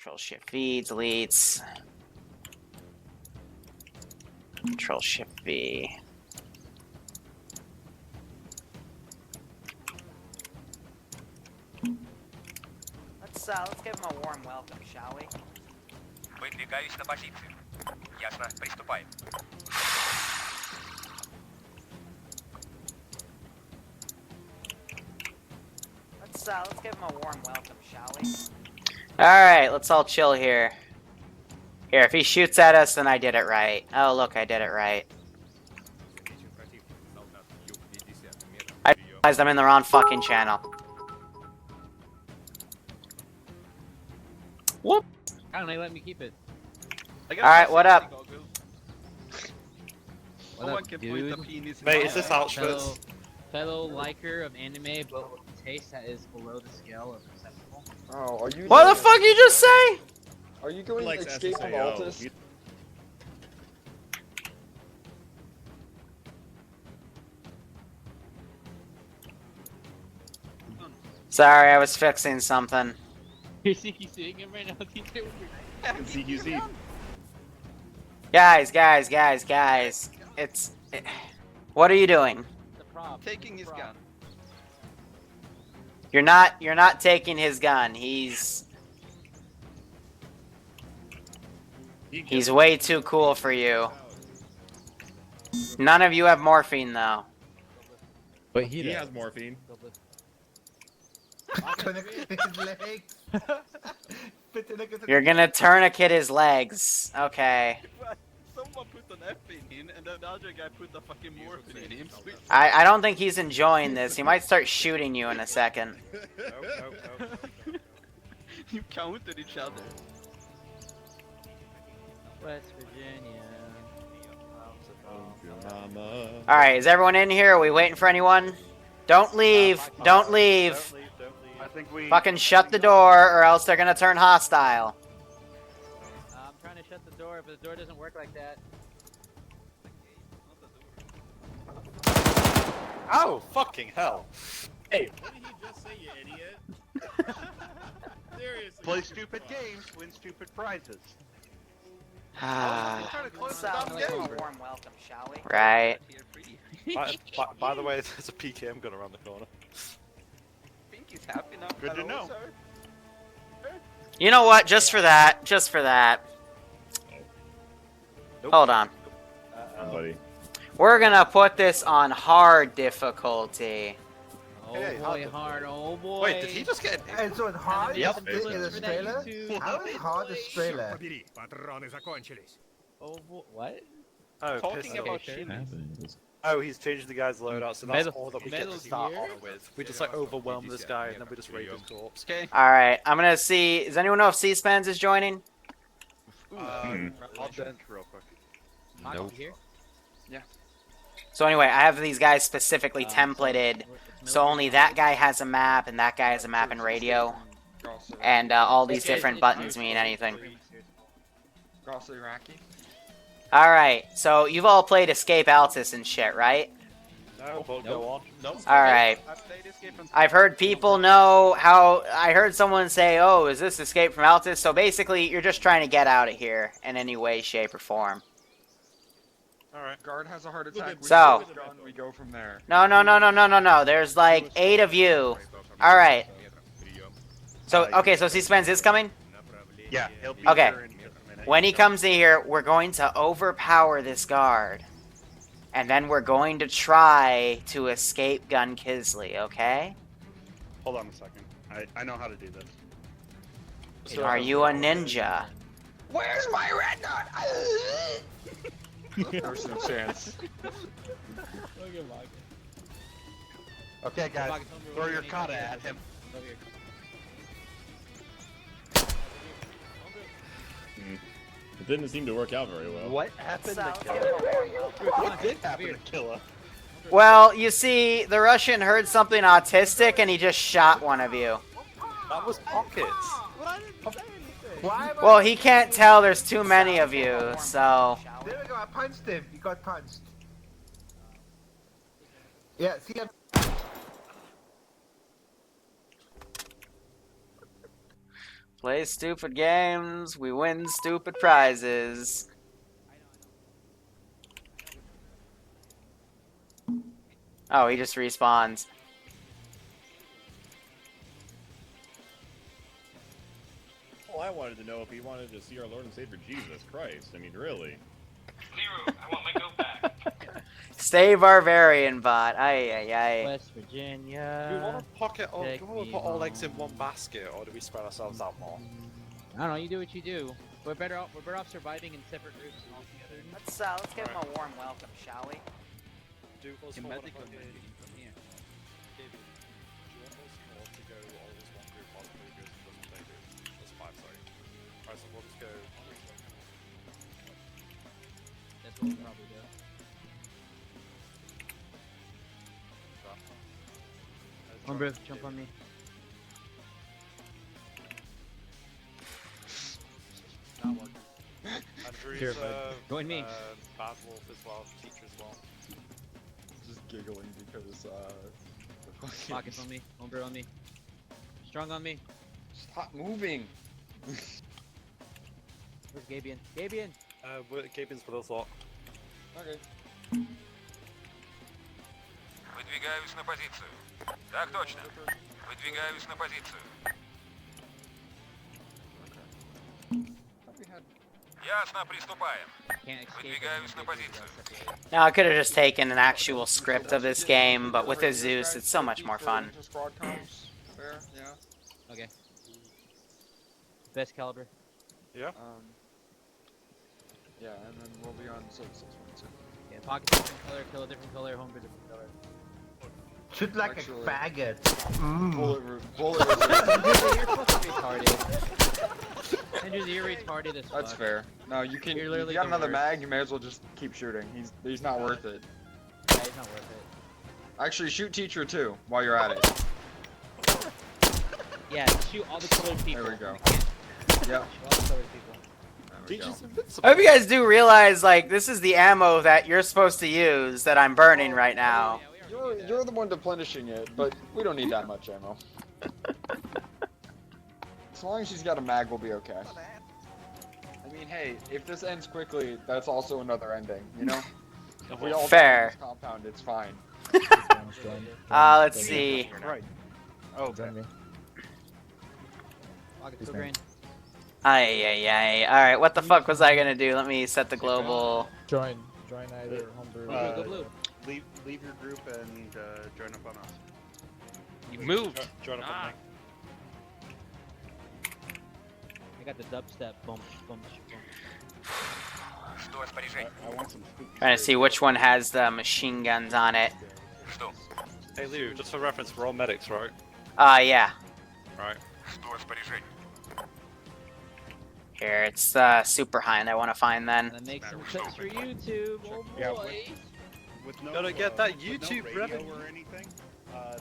Control Shift V deletes. Control Shift V. Let's give him a warm welcome, shall we? Выдвигаюсь на позицию. Ясно, приступаем. Let's give him a warm welcome, shall we? Alright, let's all chill here. Here, if he shoots at us, then I did it right. Oh, look, I did it right. I realized I'm in the wrong fucking channel. Whoop! I don't know, let me keep it. Alright, what up? What up, dude? Mate, is this Auschwitz? Fellow liker of anime, but with taste that is below the scale of acceptable. Oh, are you? What the fuck you just say? Are you going Like escape from SSAO. Altus? Sorry, I was fixing something. You're seeing him right now, DJ. CQC. Guys. What are you doing? The prop. Taking his gun. You're not taking his gun. He's way too cool for you. None of you have morphine though. But he has morphine. You're gonna tourniquet his legs. Okay. Someone put an F in, and then the other guy put the fucking morphine in him. I don't think he's enjoying this. He might start shooting you in a second. You counted each other. West Virginia. Alright, is everyone in here? Are we waiting for anyone? Don't leave! Don't leave! I think we. Fucking shut the door or else they're gonna turn hostile. I'm trying to shut the door, but the door doesn't work like that. Oh, fucking hell. Hey. What did he just say, you idiot? Seriously. Play stupid games, win stupid prizes. Ah, Trying to close the Sounds damn like a game. warm welcome, shall we? Right. By the way, there's a PKM gun around the corner. Think he's happy now. Good to know. Sir. You know what? Just for that. Nope. Hold on. Buddy. We're gonna put this on hard difficulty. Oh Hey, boy, hard. Oh boy. Wait, did he just get? And so it's hard Yep. in this trailer? How is hard this trailer? Oh boy, what? Oh, Talking pistol. about Okay, shit. Oh, he's changed the guy's loadout, so that's Metal- all that we get Metal to start Gear? off with. We just like overwhelm this guy and then we just raid his corpse. Okay. Alright, I'm gonna see. Does anyone know if C-Spans is joining? I'll check real quick. Nope. Here? So anyway, I have these guys specifically templated, so only that guy has a map and that guy has a map and radio, and all these different buttons mean anything. Grosso Iraqi. Alright, so you've all played Escape Altus and shit, right? No, but go on. Nope. Alright. I played Escape from I've heard people know how... I heard someone say, oh, is this Escape from Altus? So basically, you're just trying to get out of here in any way, shape, or form. Alright. Guard has a heart attack. So- We go from there. No. There's like 8 of you. Alright. So, okay, so C-Spans is coming? Yeah, he'll be Okay. here in a minute. When he comes in here, we're going to overpower this guard. And then we're going to try to escape Gunkizli, okay? Hold on a second. I know how to do this. Are you a ninja? Where's my red dot? There's no chance. Okay, guys, throw your kata at him. It didn't seem to work out very well. What happened to Killa? What did happen to Killa? Well, you see, the Russian heard something autistic and he just shot one of you. That was Pockets. Well, he can't tell there's too many of you, so... There we go, I punched him. He got punched. Yeah, see him. Play stupid games, we win stupid prizes. Oh, he just respawns. Well, I wanted to know if he wanted to see our Lord and Savior Jesus Christ. I mean, really. Liru, I want my goat back. Stay Barbarian bot. Ay. West Virginia. Do we want to pocket all? Do take we want me to put all eggs in home. one basket, or do we spread ourselves out more? I don't know. You do what you do. We're better off surviving in separate groups and all together. Let's give him a warm welcome, shall we? Do us In all want to medical fucking- maybe from here. David, do you want us all to go all as one group, all the groups, and just play groups? That's 5, sorry. Alright, so we'll just go. That's what we'll probably do. Come on, bro. Jump on me. Not working. Andrew's, Here, bud. Join me. Bad Wolf as well, teacher as well. Just giggling because Pockets on me. Homebrew on me. Strong on me. Stop moving. Where's Gabian? Gabian! Gaping's for those lot. Okay. Выдвигаюсь на позицию. Так точно. Выдвигаюсь на позицию. Ясно, приступаем. Can't escape. Выдвигаюсь на позицию. Now I could have just taken an actual script of this game, but with a Zeus, it's so much more fun. Squad comms there, yeah. Okay. Best caliber. Yeah? Yeah, and then we'll be on 661. Yeah, pockets different color, kill a different color, homebrew different color. Shoot like Actually- a faggot. Bullet You're fucking retarded. Andrew, you're retarded as fuck. That's fair. No, you can. You're You literally got the another worst. mag. You may as well just keep shooting. He's not worth it. Yeah, he's not worth it. Actually, shoot teacher too while you're at it. Yeah, shoot all the colored people. There we go. Shoot Yep. all the colored people. There we go. Teacher's invincible. I hope you guys do realize, like, this is the ammo that you're supposed to use that I'm burning right now. Yeah, we already did that. You're the one replenishing it, but we don't need that much ammo. As long as she's got a mag, we'll be okay. I mean, hey, if this ends quickly, that's also another ending, you know? If we all die Fair. in this compound, it's fine. Let's see. Right. Oh, okay. Pockets go green. Ay. Alright, what the fuck was I gonna do? Let me set the global. Join either homebrew. Go blue. Leave your group and join up on us. You moved. Join up on me. I got the dubstep. Boom, boom, boom. Жду распоряжений. I want some spooky Trying to see which one has the machine guns on it. Жду. Hey Liu, just for reference, we're all medics, right? Yeah. Right. Жду распоряжений. Here, it's super high, and I want to find then. Gonna make some clips for YouTube. Oh Yeah, boy. With no, Gotta get that with no YouTube radio revenue. or anything.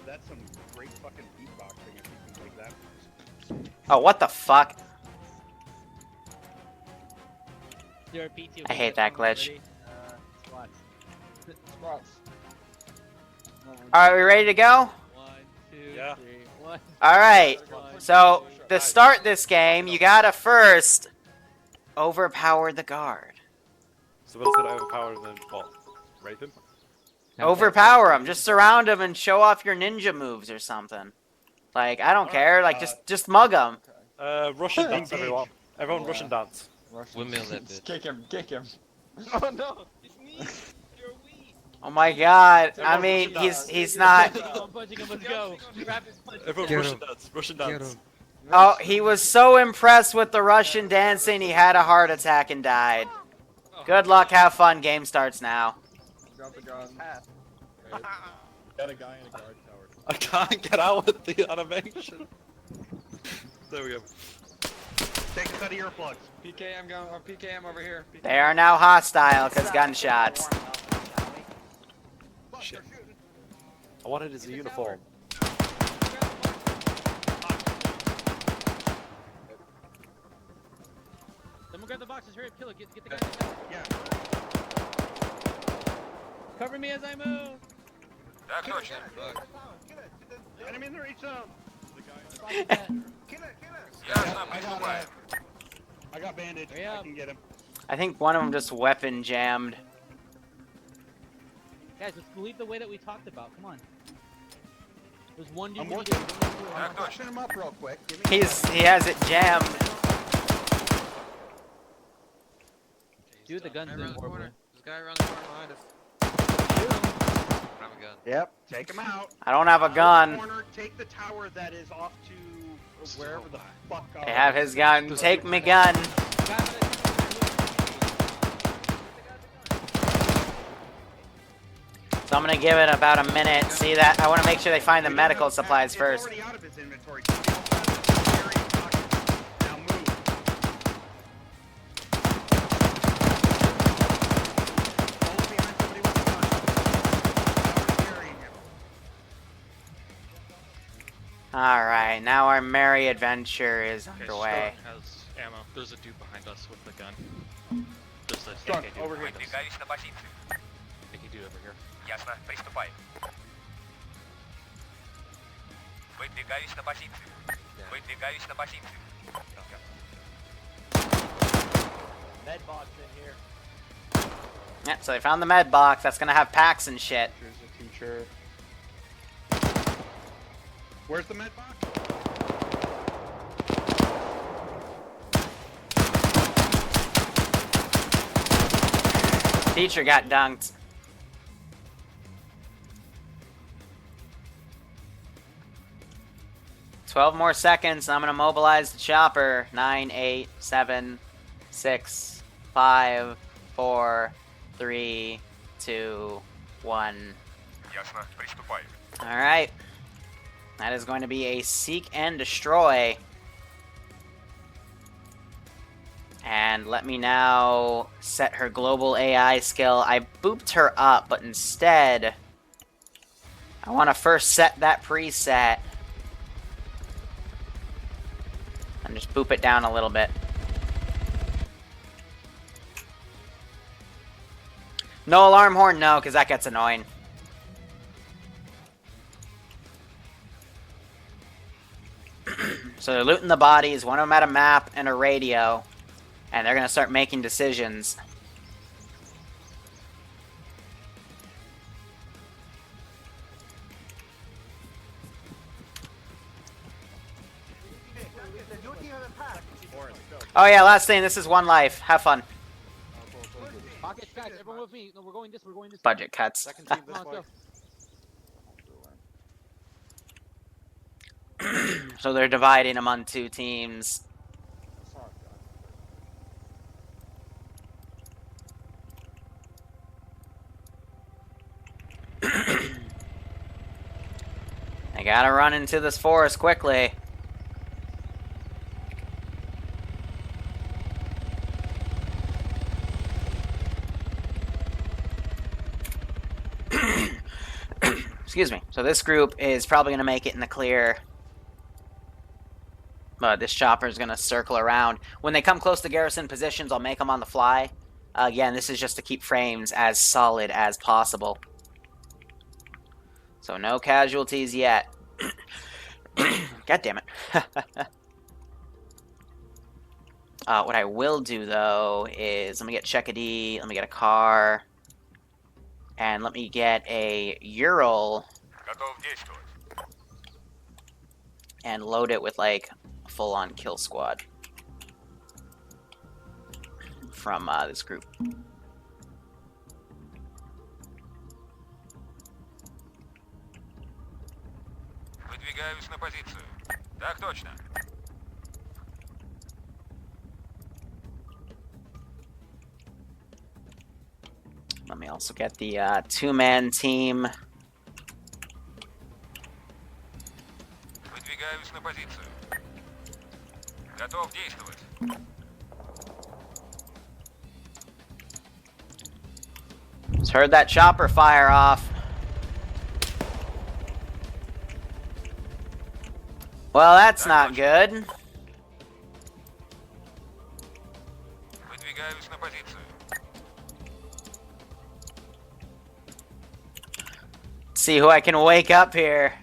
That's some great fucking beatboxing if you can make that. Oh, what the fuck? Your PT I hate that glitch. Squats. Squats. Alright, we ready to go? 1, 2, Yeah. 3, 1. Alright, so to start this game, you gotta first overpower the guard. So what's it overpower and then what? Rape him? Overpower him. Just surround him and show off your ninja moves or something. Like, I don't care. Like, just mug him. Russian dance, everyone. Everyone Russian dance. Windmill that bitch. Kick him, kick him. Oh no! It's me! You're weak! Oh my god. I mean, he's not... I'm punching him, let's go! Grab his punch. Everyone Russian dance. Russian dance. Oh, he was so impressed with the Russian dancing, he had a heart attack and died. Good luck, have fun. Game starts now. Got the gun. Got a guy in a guard tower. I can't get out with the animation. There we go. Take a set of earplugs. PKM going, or PKM over here. PKM. They are now hostile because gunshots. Shit. I wanted his uniform. Someone grab the boxes, hurry up, kill it, get the guy. Yeah. Cover me as I move! Так точно. Enemy in the reach zone. Box that. Ясно, приступаем. I got bandage. Hurry I up. can get him. I think one of them just weapon jammed. Guys, let's believe the way that we talked about. Come on. There's one dude. I'm we working. need to- Так I'm точно. pushing him up real quick. Give me He has it jammed. Dude, the gun's doing horrible. There's a guy around the corner behind us. Grab a gun. Yep. Take him out. I don't have a gun. Corner, take the tower that is off to wherever the fuck. I have his gun. Take me gun. So I'm gonna give it about a minute. See that? I want to make sure they find the medical supplies first. It's already out of his inventory. Somebody else has it. Carry his pocket. Now move. Follow behind somebody with a gun. Already carrying him. All right, now our merry adventure is underway. has ammo. There's a dude behind us with the gun. There's a Gun, dude over here. behind us. Выдвигаюсь на позицию. Sticky dude over here. Ясно, приступаем. Выдвигаюсь на позицию. Выдвигаюсь на позицию. Yeah, so they found the med box. That's gonna have packs and shit. Teacher. Where's the med box? Teacher got dunked. "12 more seconds. I'm gonna mobilize the chopper. 9, 8, 7, 6, 5, 4, 3, 2, 1. Ясно, приступаем. All right. That is going to be a seek and destroy. And let me now set her global AI skill. I booped her up, but instead, I want to first set that preset. And just boop it down a little bit. No alarm horn? No, because that gets annoying. So they're looting the bodies. One of them had a map and a radio. And they're going to start making decisions. Oh yeah, last thing. This is one life. Have fun. Pockets, guys, everyone with me. No, we're going this way. Budget cuts. Second team Come this on, way. let's go. So they're dividing them on 2 teams. I gotta run into this forest quickly. Excuse me. So this group is probably gonna make it in the clear. But this chopper is gonna circle around. When they come close to garrison positions, I'll make them on the fly. Again, this is just to keep frames as solid as possible. So no casualties yet. God damn it. What I will do, though, is let me get Check-a-D, let me get a car, and let me get a Ural Готов действовать. and load it with, like, a full-on kill squad from this group. Выдвигаюсь на позицию. Так точно. Let me also get the 2-man team. Выдвигаюсь на позицию. Готов действовать. Just heard that chopper fire off. Well, that's not good. Выдвигаюсь на позицию. See who I can wake up here.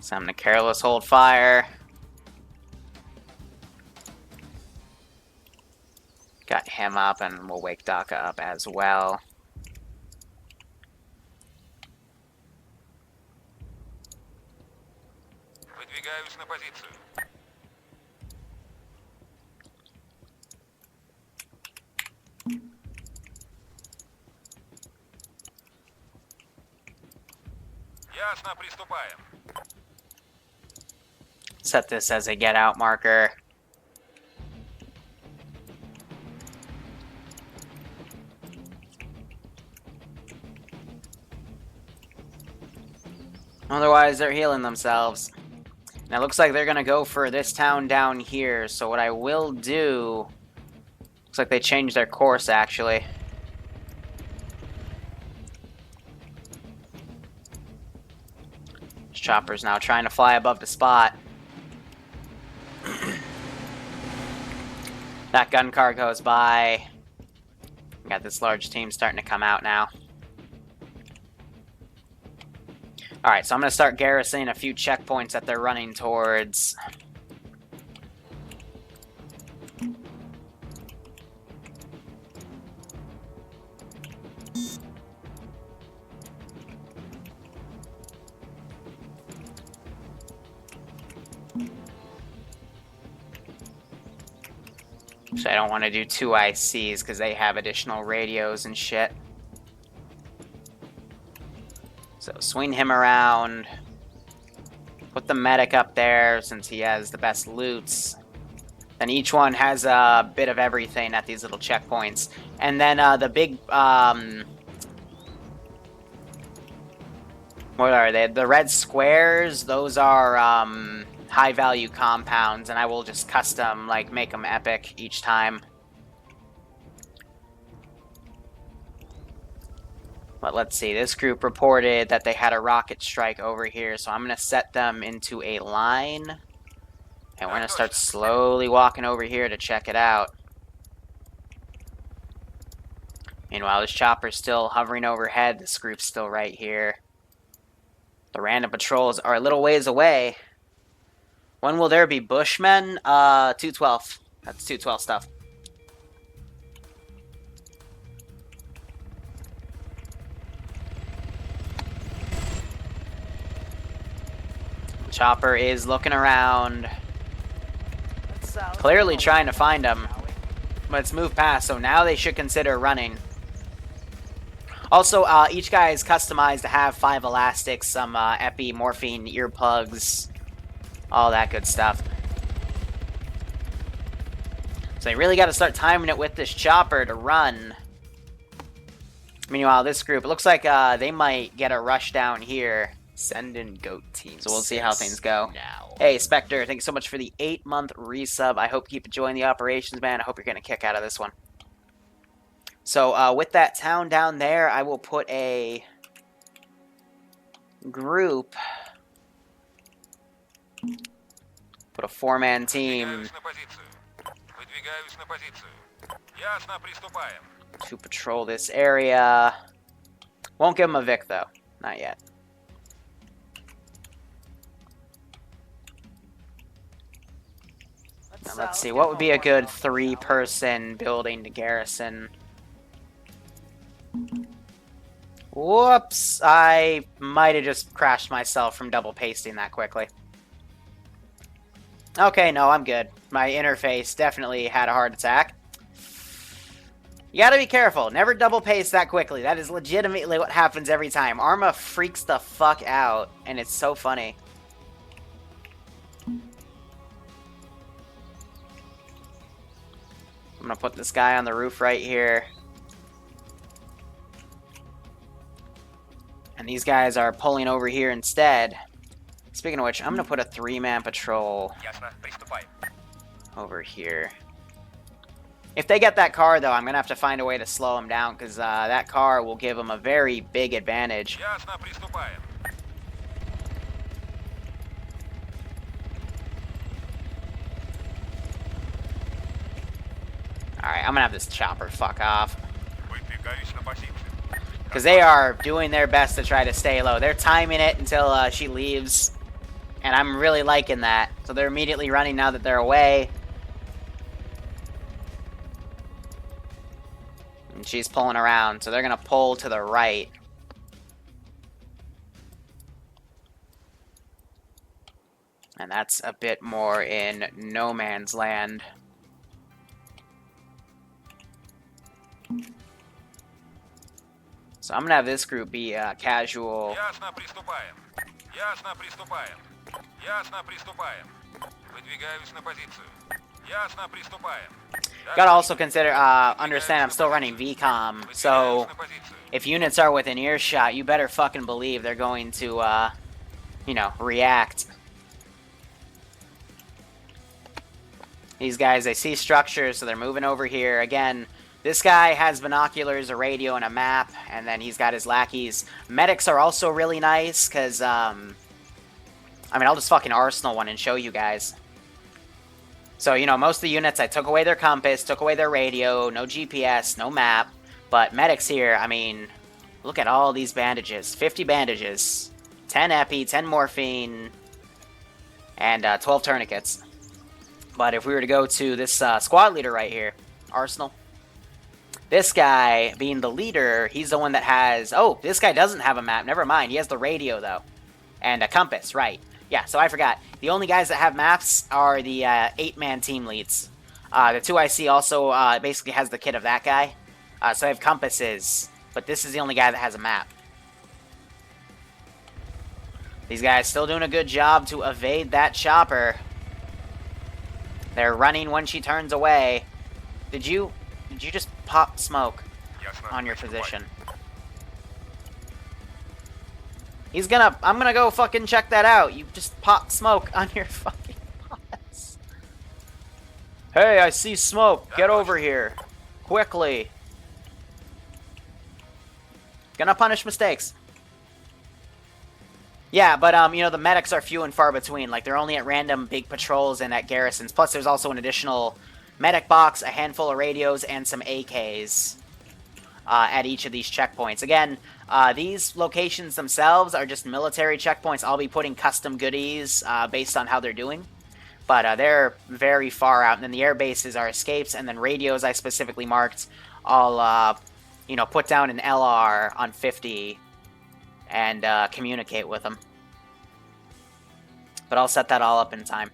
So I'm gonna careless hold fire. Got him up, and we'll wake Daka up as well. Выдвигаюсь на позицию. Ясно, приступаем. Set this as a get out marker. Otherwise, they're healing themselves. And it looks like they're gonna go for this town down here. So what I will do... Looks like they changed their course, actually. This chopper's now trying to fly above the spot. That gun car goes by. Got this large team starting to come out now. Alright, so I'm going to start garrisoning a few checkpoints that they're running towards. So I don't want to do 2 ICs because they have additional radios and shit. So swing him around. Put the medic up there since he has the best loots. Then each one has a bit of everything at these little checkpoints. And then the big... what are they? The red squares, those are high-value compounds, and I will just custom, like, make them epic each time. But let's see, this group reported that they had a rocket strike over here, so I'm going to set them into a line. And we're going to start slowly walking over here to check it out. Meanwhile, this chopper's still hovering overhead. This group's still right here. The random patrols are a little ways away. When will there be bushmen? 212. That's 212 stuff. Chopper is looking around. Clearly trying to find them. But it's moved past, so now they should consider running. Also, each guy is customized to have 5 elastics, some epi, morphine, earplugs, all that good stuff. So they really got to start timing it with this chopper to run. Meanwhile, this group, it looks like they might get a rush down here. Send in goat team. So we'll see how things go. Now. Hey, Spectre, thank you so much for the 8-month resub. I hope you keep enjoying the operations, man. I hope you're getting a kick out of this one. So, with that town down there, I will put a group. Put a 4-man team to patrol this area. Won't give them a Vic, though. Not yet. Now, let's see, what would be a good 3-person building to garrison? Whoops! I might have just crashed myself from double pasting that quickly. Okay, no, I'm good. My interface definitely had a heart attack. You gotta be careful. Never double paste that quickly. That is legitimately what happens every time. Arma freaks the fuck out, and it's so funny. I'm gonna put this guy on the roof right here. And these guys are pulling over here instead. Speaking of which, I'm gonna put a 3-man patrol over here. If they get that car, though, I'm gonna have to find a way to slow them down, because that car will give them a very big advantage. Alright, I'm gonna have this chopper fuck off. Because they are doing their best to try to stay low. They're timing it until she leaves. And I'm really liking that. So they're immediately running now that they're away. And she's pulling around, so they're going to pull to the right. And that's a bit more in no man's land. So I'm going to have this group be casual. Ясно, приступаем. Ясно, приступаем. Ясно, приступаем. Выдвигаюсь на позицию. Ясно, приступаем. Gotta also consider, understand I'm still running VCOM, so if units are within earshot, you better fucking believe they're going to, you know, react. These guys, they see structures, so they're moving over here. Again, this guy has binoculars, a radio, and a map, and then he's got his lackeys. Medics are also really nice, because, I mean, I'll just fucking arsenal one and show you guys. So, you know, most of the units, I took away their compass, took away their radio, no GPS, no map. But medics here, I mean, look at all these bandages. 50 bandages, 10 epi, 10 morphine, and 12 tourniquets. But if we were to go to this squad leader right here, Arsenal, this guy, being the leader, he's the one that has... Oh, this guy doesn't have a map. Never mind. He has the radio, though. And a compass, right. Yeah, so I forgot. The only guys that have maps are the 8-man team leads. The 2 I see also basically has the kit of that guy. So they have compasses. But this is the only guy that has a map. These guys still doing a good job to evade that chopper. They're running when she turns away. Did you just pop smoke on your position? I'm gonna go fucking check that out. You just pop smoke on your fucking boss. Hey, I see smoke. Get over here. Quickly. Gonna punish mistakes. Yeah, but, you know, the medics are few and far between. Like, they're only at random big patrols and at garrisons. Plus, there's also an additional medic box, a handful of radios, and some AKs at each of these checkpoints. Again, these locations themselves are just military checkpoints. I'll be putting custom goodies based on how they're doing. But they're very far out. And then the air bases are escapes. And then radios I specifically marked. I'll, you know, put down an LR on 50 and communicate with them. But I'll set that all up in time.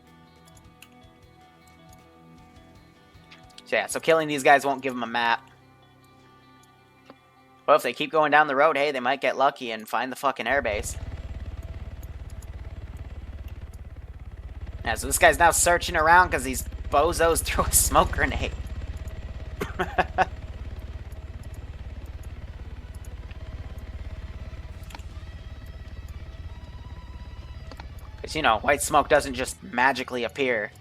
So yeah, so killing these guys won't give them a map. Well, if they keep going down the road, hey, they might get lucky and find the fucking airbase. Yeah, so this guy's now searching around because these bozos threw a smoke grenade. Because, you know, white smoke doesn't just magically appear.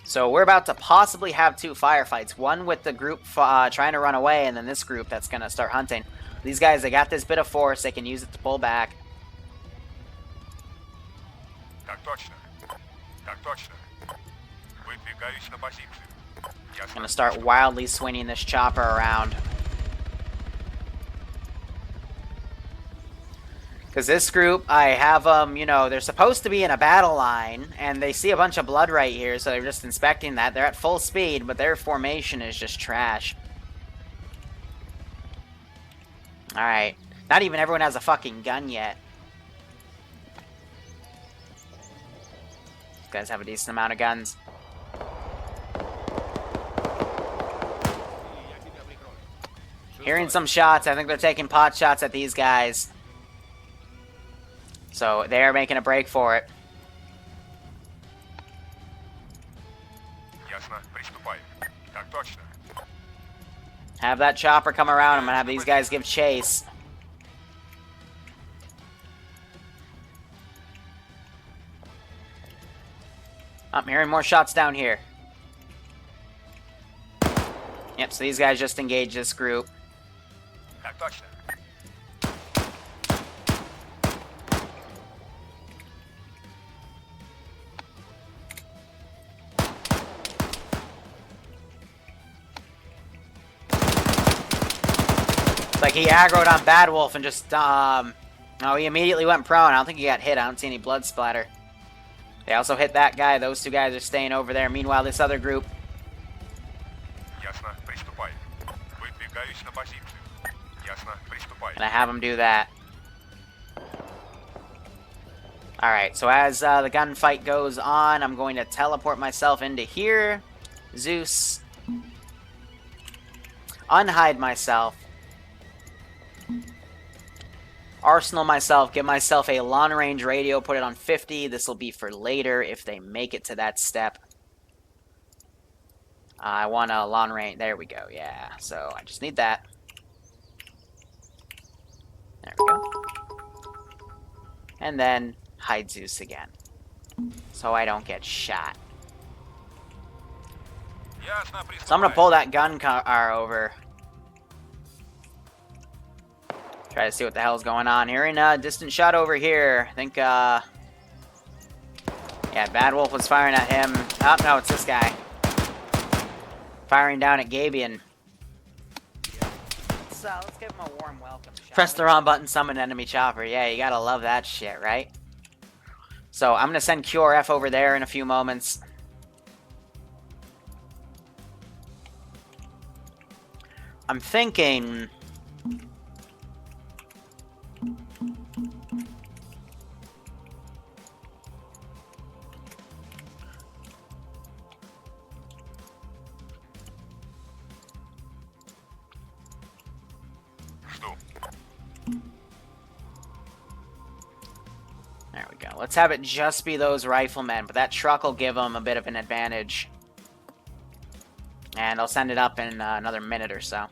So we're about to possibly have 2 firefights. One with the group trying to run away, and then this group that's going to start hunting. These guys, they got this bit of force. They can use it to pull back. Going to start wildly swinging this chopper around. Because this group, I have them, you know, they're supposed to be in a battle line, and they see a bunch of blood right here, so they're just inspecting that. They're at full speed, but their formation is just trash. Alright. Not even everyone has a fucking gun yet. These guys have a decent amount of guns. Hearing some shots. I think they're taking pot shots at these guys. So they're making a break for it. Have that chopper come around. I'm gonna have these guys give chase. I'm hearing more shots down here. Yep, so these guys just engaged this group. It's like he aggroed on Bad Wolf and just, oh, he immediately went prone. I don't think he got hit. I don't see any blood splatter. They also hit that guy. Those two guys are staying over there. Meanwhile, this other group... Ясно, приступай. Выдвигаюсь на позицию. Ясно, приступай. Gonna have them do that. Alright, so as the gunfight goes on, I'm going to teleport myself into here. Zeus. Unhide myself. Arsenal myself. Give myself a long-range radio. Put it on 50. This will be for later if they make it to that step. I want a long range. There we go. Yeah, so I just need that. There we go. And then hide Zeus again. So I don't get shot. Ясно, So I'm going to приступай. pull that gun car over. Try to see what the hell's going on here. In a distant shot over here. I think, yeah, Bad Wolf was firing at him. Oh, no, it's this guy. Firing down at Gabian. Let's give him a warm welcome shot. Press the wrong button, summon enemy chopper. Yeah, you gotta love that shit, right? So I'm gonna send QRF over there in a few moments. I'm thinking... There we go. Let's have it just be those riflemen, but that truck will give them a bit of an advantage. And I'll send it up in another minute or so.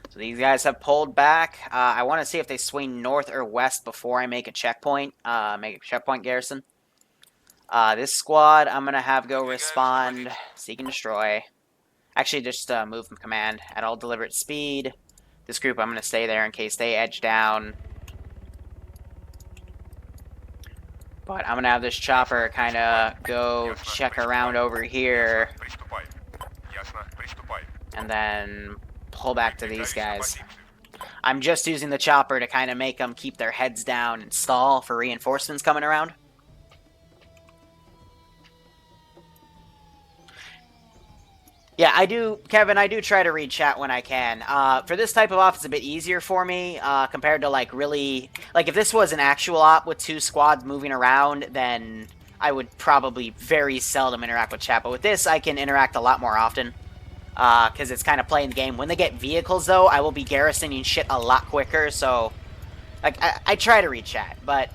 So these guys have pulled back. I want to see if they swing north or west before I make a checkpoint. Make a checkpoint garrison. This squad, I'm going to have go respond, seek and destroy. Actually, just move from command at all deliberate speed. This group, I'm going to stay there in case they edge down. But I'm going to have this chopper kind of go check around over here. And then pull back to these guys. I'm just using the chopper to kind of make them keep their heads down and stall for reinforcements coming around. Yeah, I do, Kevin, I do try to read chat when I can. For this type of op, it's a bit easier for me, compared to, like, really... Like, if this was an actual op with two squads moving around, then I would probably very seldom interact with chat. But with this, I can interact a lot more often, because it's kind of playing the game. When they get vehicles, though, I will be garrisoning shit a lot quicker, so... Like, I try to read chat, but...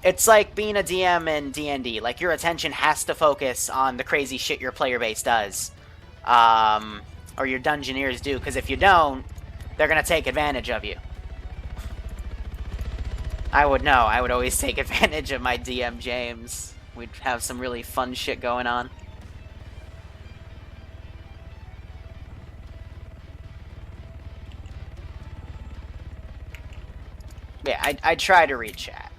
It's like being a DM in D&D. Like, your attention has to focus on the crazy shit your player base does. Or your dungeoneers do, because if you don't, they're going to take advantage of you. I would know. I would always take advantage of my DM, James. We'd have some really fun shit going on. Yeah, I try to read chat.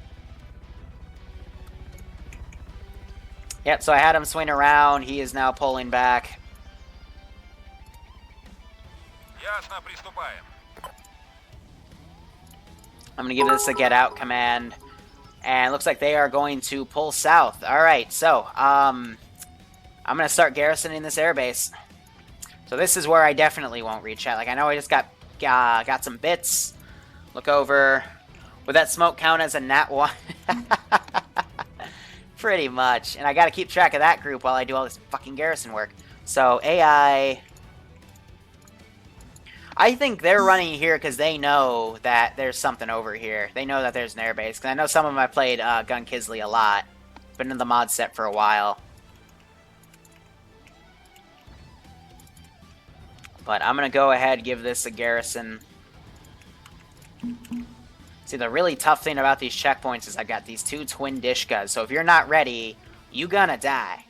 Yep, so I had him swing around. He is now pulling back. Ясно, приступаем. I'm going to give this a get out command. And it looks like they are going to pull south. Alright, so, I'm going to start garrisoning this airbase. So this is where I definitely won't read chat. Like, I know I just got some bits. Look over. Would that smoke count as a nat 1? Pretty much. And I gotta keep track of that group while I do all this fucking garrison work. So, AI... I think they're running here because they know that there's something over here. They know that there's an airbase. Because I know some of them have played Gunkizli a lot. Been in the mod set for a while. But I'm gonna go ahead and give this a garrison. See, the really tough thing about these checkpoints is I've got these two twin Dishkas, so if you're not ready, you're gonna die.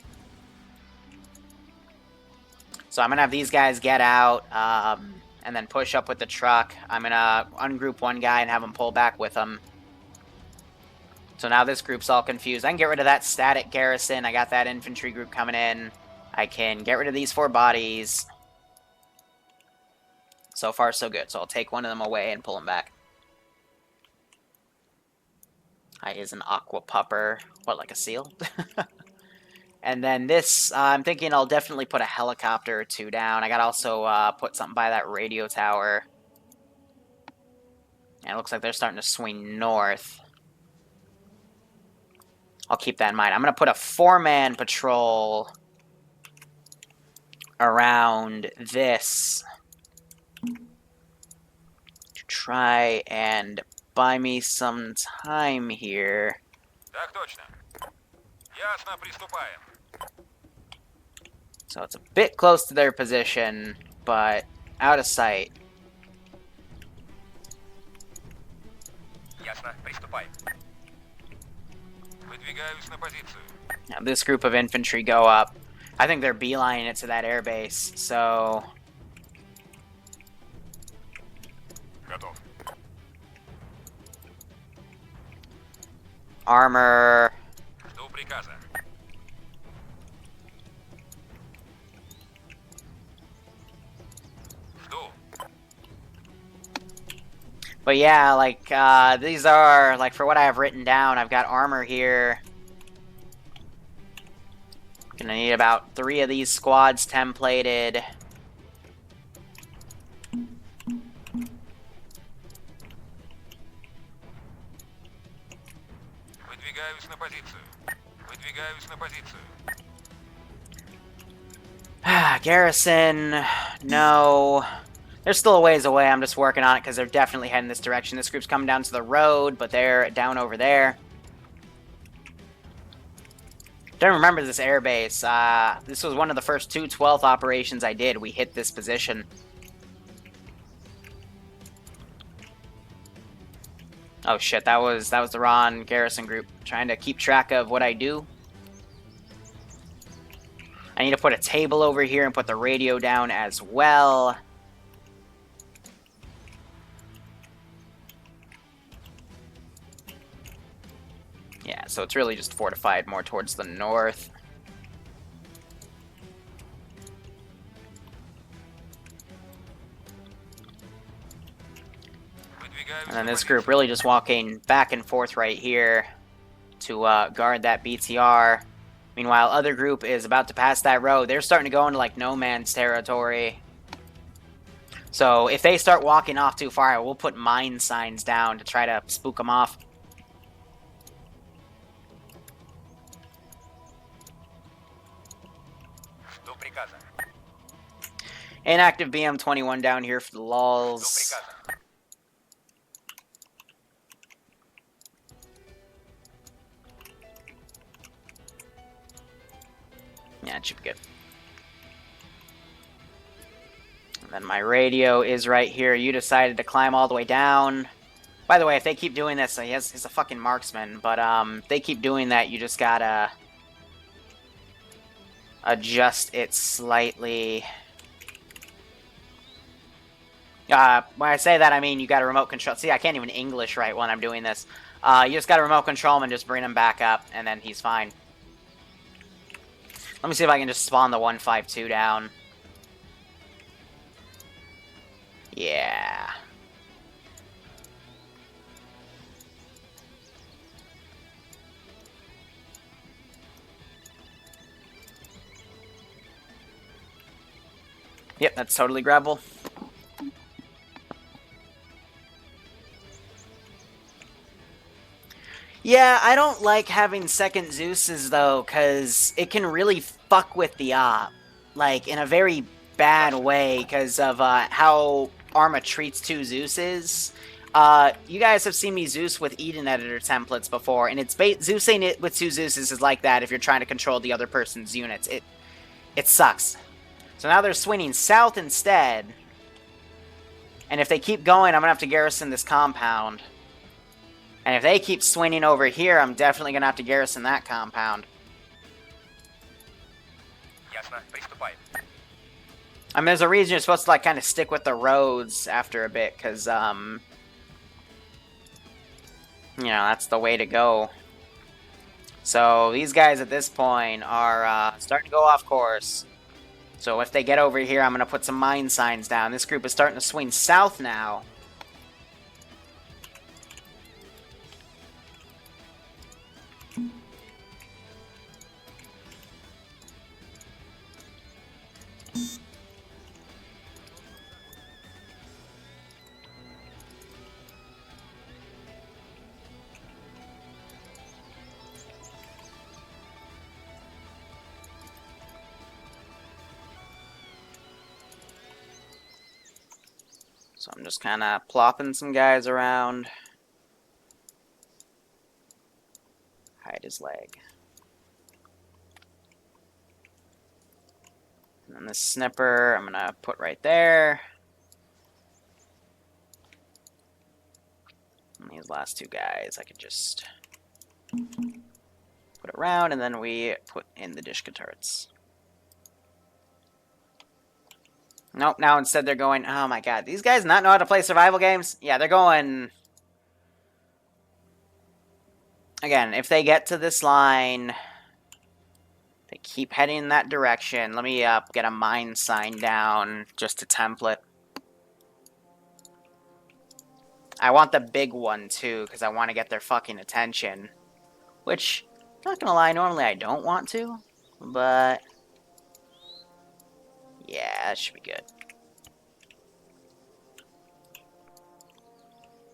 So I'm gonna have these guys get out, and then push up with the truck. I'm gonna ungroup one guy and have him pull back with him. So now this group's all confused. I can get rid of that static garrison. I got that infantry group coming in. I can get rid of these 4 bodies. So far, so good. So I'll take one of them away and pull them back. I is an aqua pupper. What, like a seal? And then this, I'm thinking I'll definitely put a helicopter or two down. I gotta also put something by that radio tower. And it looks like they're starting to swing north. I'll keep that in mind. I'm gonna put a 4-man patrol around this to try and buy me some time here. Так точно. Ясно, приступаем. So it's a bit close to their position, but out of sight. Ясно, приступаем. Выдвигаюсь на позицию. Now this group of infantry go up. I think they're beelining it to that airbase, so... Готов. Armor... Жду приказа. Жду. But yeah, like, these are, like, for what I have written down, I've got armor here. Gonna need about 3 of these squads templated. Выдвигаюсь на позицию. Выдвигаюсь на позицию. Garrison, no. They're still a ways away, I'm just working on it because they're definitely heading this direction. This group's coming down to the road, but they're down over there. Don't remember this airbase. This was one of the first 2 12th operations I did. We hit this position. Oh shit, that was the wrong garrison group. Trying to keep track of what I do. I need to put a table over here and put the radio down as well. Yeah, so it's really just fortified more towards the north. And then this group really just walking back and forth right here to guard that BTR. Meanwhile, other group is about to pass that road. They're starting to go into like no man's territory. So if they start walking off too far, we'll put mine signs down to try to spook them off. Inactive BM-21 down here for the lulz. Yeah, it should be good. And then my radio is right here. You decided to climb all the way down. By the way, if they keep doing this, he's a fucking marksman, but if they keep doing that, you just gotta adjust it slightly. When I say that, I mean you got a remote control. See, I can't even English right when I'm doing this. You just got to remote control him and just bring him back up, and then he's fine. Let me see if I can just spawn the 152 down. Yeah. Yep, that's totally grabbable. Yeah, I don't like having second Zeuses, though, because it can really fuck with the op. Like, in a very bad way, because of how Arma treats 2 Zeuses. You guys have seen me Zeus with Eden Editor templates before, and it's Zeusing it with 2 Zeuses is like that if you're trying to control the other person's units. It sucks. So now they're swinging south instead. And if they keep going, I'm going to have to garrison this compound. And if they keep swinging over here, I'm definitely going to have to garrison that compound. I mean, there's a reason you're supposed to, like, kind of stick with the roads after a bit, because, you know, that's the way to go. So, these guys at this point are starting to go off course. So, if they get over here, I'm going to put some mine signs down. This group is starting to swing south now. So I'm just kind of plopping some guys around. Hide his leg. And then this snipper, I'm going to put right there. And these last two guys, I could just put around, and then we put in the dishka turrets. Nope, now instead they're going, oh my god, these guys not know how to play survival games? Yeah, they're going... Again, if they get to this line, they keep heading in that direction. Let me get a mine sign down just to template. I want the big one, too, because I want to get their fucking attention. Which, not gonna lie, normally I don't want to, but... Yeah, that should be good.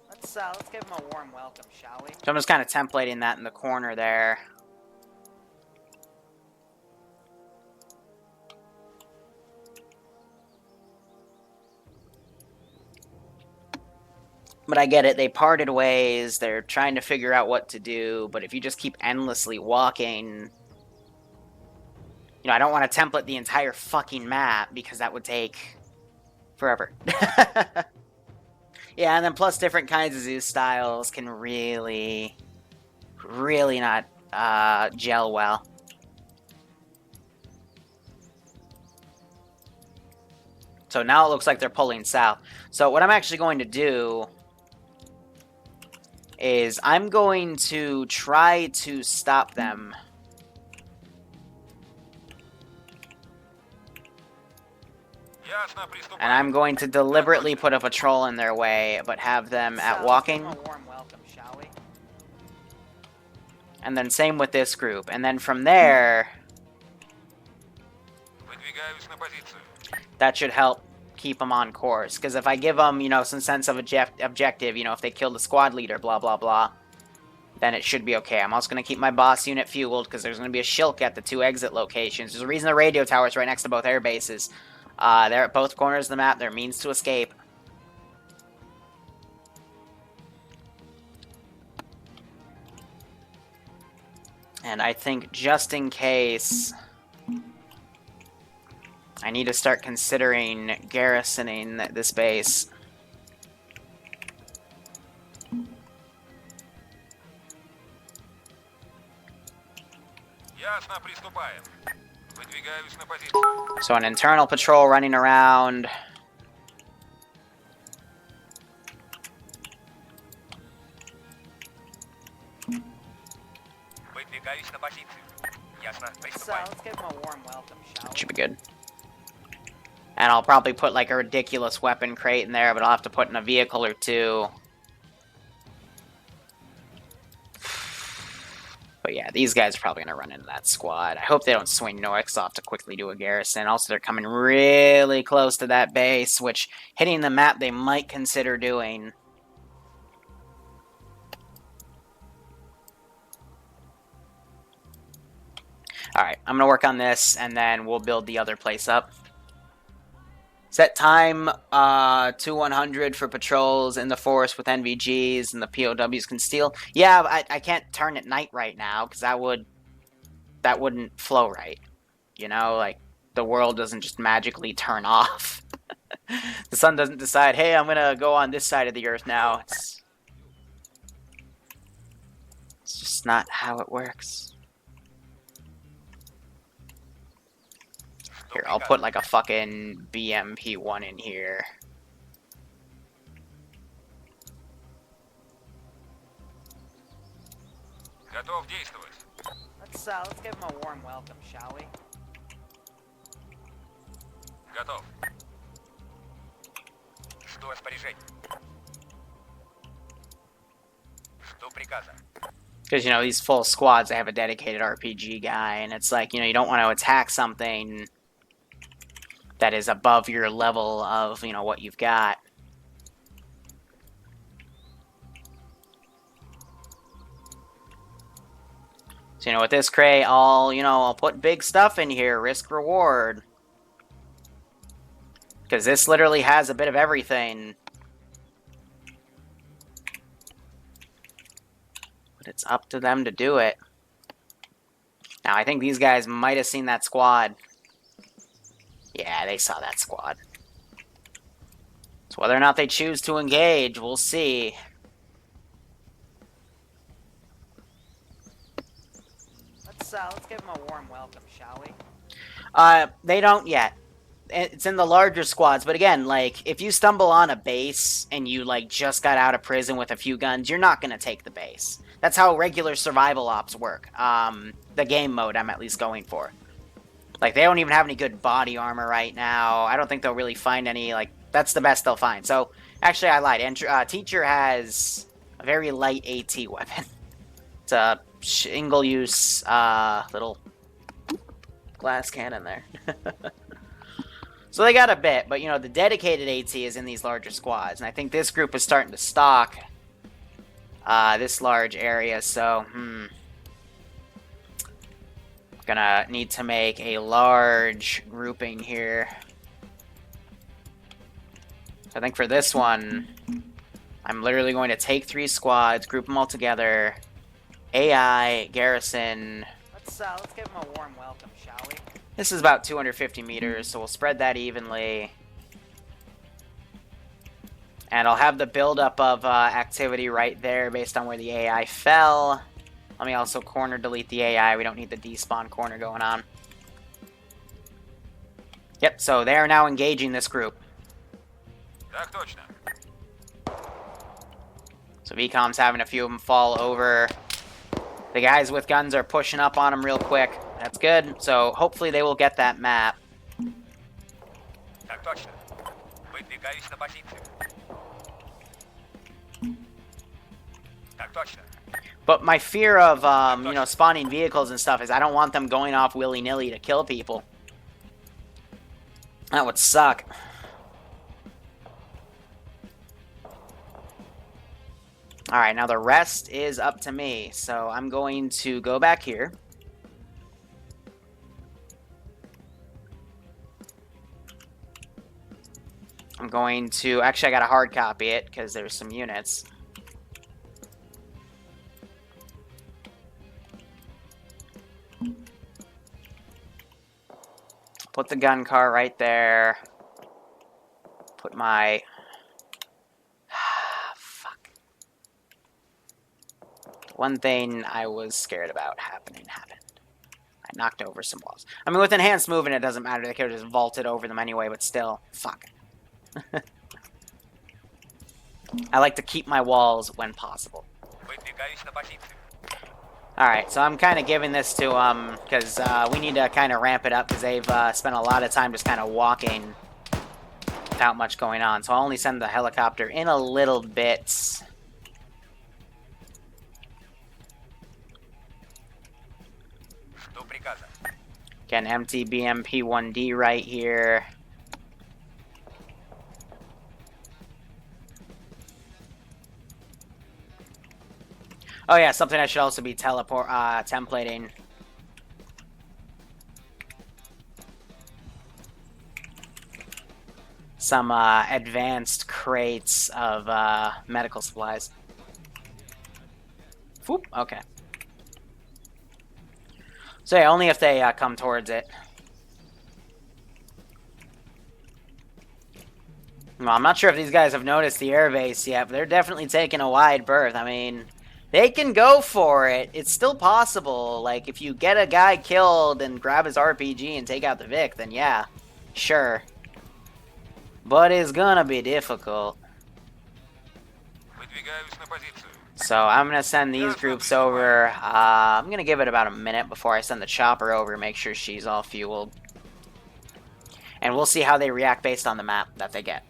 Let's give them a warm welcome, shall we? So I'm just kind of templating that in the corner there. But I get it, they parted ways, they're trying to figure out what to do, but if you just keep endlessly walking... You know, I don't want to template the entire fucking map, because that would take forever. Yeah, and then plus different kinds of Zeus styles can really not gel well. So now it looks like they're pulling south. So what I'm actually going to do is I'm going to try to stop them. And I'm going to deliberately put a patrol in their way, but have them at walking. And then same with this group. And then from there, that should help keep them on course. Because if I give them, you know, some sense of objective, you know, if they kill the squad leader, blah, blah, blah, then it should be okay. I'm also going to keep my boss unit fueled, because there's going to be a shilk at the 2 exit locations. There's a reason the radio tower is right next to both air bases. They're at both corners of the map. They're means to escape. And I think just in case, I need to start considering garrisoning this base. So an internal patrol running around. So let's give them a warm welcome, shall we? Should be good. And I'll probably put like a ridiculous weapon crate in there, but I'll have to put in a vehicle or two. But yeah, these guys are probably going to run into that squad. I hope they don't swing Norix off to quickly do a garrison. Also, they're coming really close to that base, which hitting the map they might consider doing. Alright, I'm going to work on this, and then we'll build the other place up. Set time to 100 for patrols in the forest with NVGs, and the POWs can steal. Yeah, I can't turn at night right now, because that wouldn't flow right. You know, like, the world doesn't just magically turn off. The sun doesn't decide, hey, I'm gonna go on this side of the earth now. It's just not how it works. Here, I'll put like a fucking BMP-1 in here. Let's give them a warm welcome, shall we? Because, you know, these full squads, they have a dedicated RPG guy, and it's like, you know, you don't want to attack something that is above your level of, you know, what you've got. So, you know, with this crate, I'll put big stuff in here, risk reward. Because this literally has a bit of everything. But it's up to them to do it. Now, I think these guys might have seen that squad. Yeah, they saw that squad. So whether or not they choose to engage, we'll see. Let's give them a warm welcome, shall we? They don't yet. It's in the larger squads, but again, like, if you stumble on a base and you, like, just got out of prison with a few guns, you're not gonna take the base. That's how regular survival ops work. The game mode I'm at least going for. Like, they don't even have any good body armor right now. I don't think they'll really find any, like, that's the best they'll find. So, actually, I lied. Teacher has a very light AT weapon. It's a single-use, little glass cannon there. So they got a bit, but, you know, the dedicated AT is in these larger squads. And I think this group is starting to stock this large area, so, Gonna need to make a large grouping here. I think for this one, I'm literally going to take 3 squads, group them all together. AI, garrison. Let's give them a warm welcome, shall we? This is about 250 meters, so we'll spread that evenly. And I'll have the buildup of activity right there based on where the AI fell. Let me also corner delete the AI. We don't need the despawn corner going on. Yep, so they are now engaging this group. So VCOM's having a few of them fall over. The guys with guns are pushing up on them real quick. That's good. So hopefully they will get that map. But my fear of, you know, spawning vehicles and stuff is I don't want them going off willy-nilly to kill people. That would suck. Alright, now the rest is up to me. So I'm going to go back here. I'm going to... Actually, I gotta hard copy it because there's some units. Put the gun car right there. Put my... Fuck. One thing I was scared about happened. I knocked over some walls. I mean, with enhanced movement, it doesn't matter. They could have just vaulted over them anyway, but still. Fuck. I like to keep my walls when possible. Alright, so I'm kind of giving this to because we need to kind of ramp it up because they've spent a lot of time just kind of walking without much going on. So I'll only send the helicopter in a little bit. Get an empty BMP-1D right here. Oh yeah, something I should also be templating. Some advanced crates of medical supplies. Whoop, okay. So yeah, only if they come towards it. Well, I'm not sure if these guys have noticed the airbase yet, but they're definitely taking a wide berth. I mean... They can go for it. It's still possible. Like, if you get a guy killed and grab his RPG and take out the Vic, then yeah, sure. But it's gonna be difficult. So I'm gonna send these groups over. I'm gonna give it about a minute before I send the chopper over, make sure she's all fueled. And we'll see how they react based on the map that they get.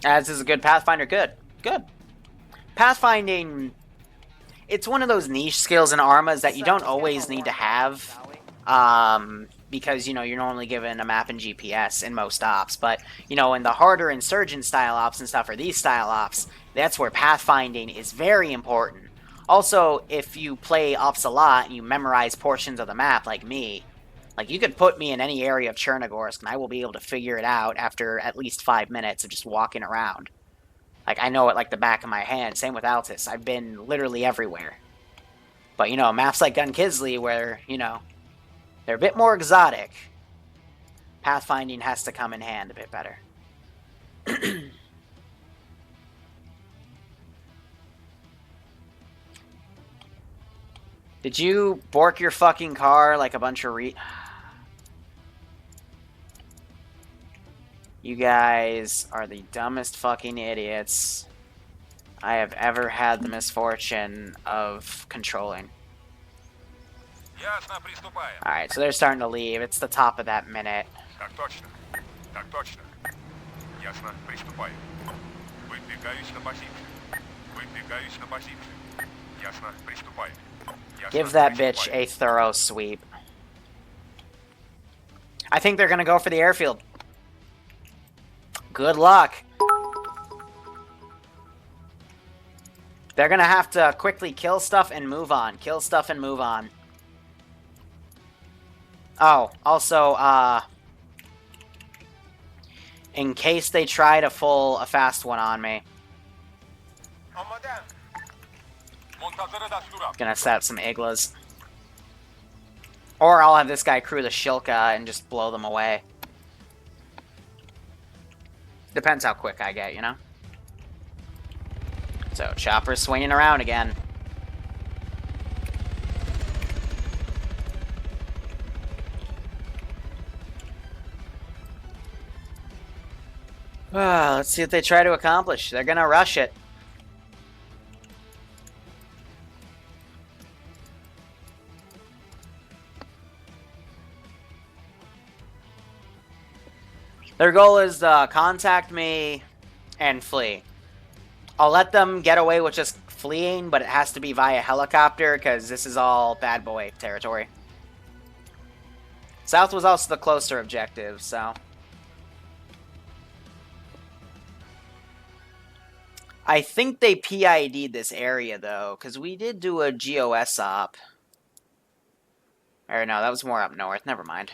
This is a good Pathfinder. Good. Good. Pathfinding, it's one of those niche skills in Armas that you don't always need to have. Because, you know, you're normally given a map and GPS in most ops. But, you know, in the harder insurgent style ops and stuff, or these style ops, that's where pathfinding is very important. Also, if you play ops a lot and you memorize portions of the map, like me, Like, you could put me in any area of Chernogorsk, and I will be able to figure it out after at least 5 minutes of just walking around. Like, I know it like the back of my hand. Same with Altus. I've been literally everywhere. But, you know, maps like Gunkizli, where, you know, they're a bit more exotic, pathfinding has to come in hand a bit better. Did you bork your fucking car like a bunch of You guys are the dumbest fucking idiots I have ever had the misfortune of controlling. Alright, so they're starting to leave. It's the top of that minute. Так точно. Так точно. Ясно. Приступаем. Выдвигаюсь на позицию. Выдвигаюсь на позицию. Ясно. Приступаем. Give that bitch a thorough sweep. I think they're gonna go for the airfield. Good luck. They're gonna have to quickly kill stuff and move on. Kill stuff and move on. Oh, also, in case they try to pull a fast one on me, gonna set up some iglas. Or I'll have this guy crew the Shilka and just blow them away. Depends how quick I get, you know? So, chopper's swinging around again. Let's see what they try to accomplish. They're gonna rush it. Their goal is to contact me and flee. I'll let them get away with just fleeing, but it has to be via helicopter because this is all bad boy territory. South was also the closer objective, so... I think they PID'd this area, though, because we did do a GOS op. Or no, that was more up north. Never mind.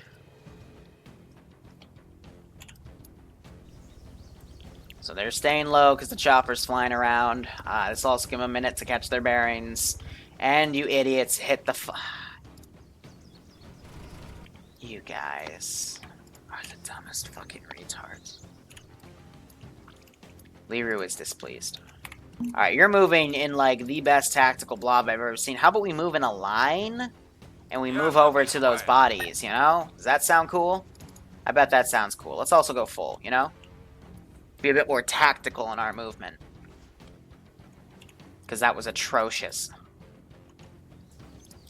So they're staying low because the chopper's flying around. This will also give them a minute to catch their bearings. And you idiots hit the... You guys are the dumbest fucking retards. Liru is displeased. Alright, you're moving in, like, the best tactical blob I've ever seen. How about we move in a line? And we move over to those bodies, you know? Does that sound cool? I bet that sounds cool. Let's also go full, you know? Be a bit more tactical in our movement. Because that was atrocious.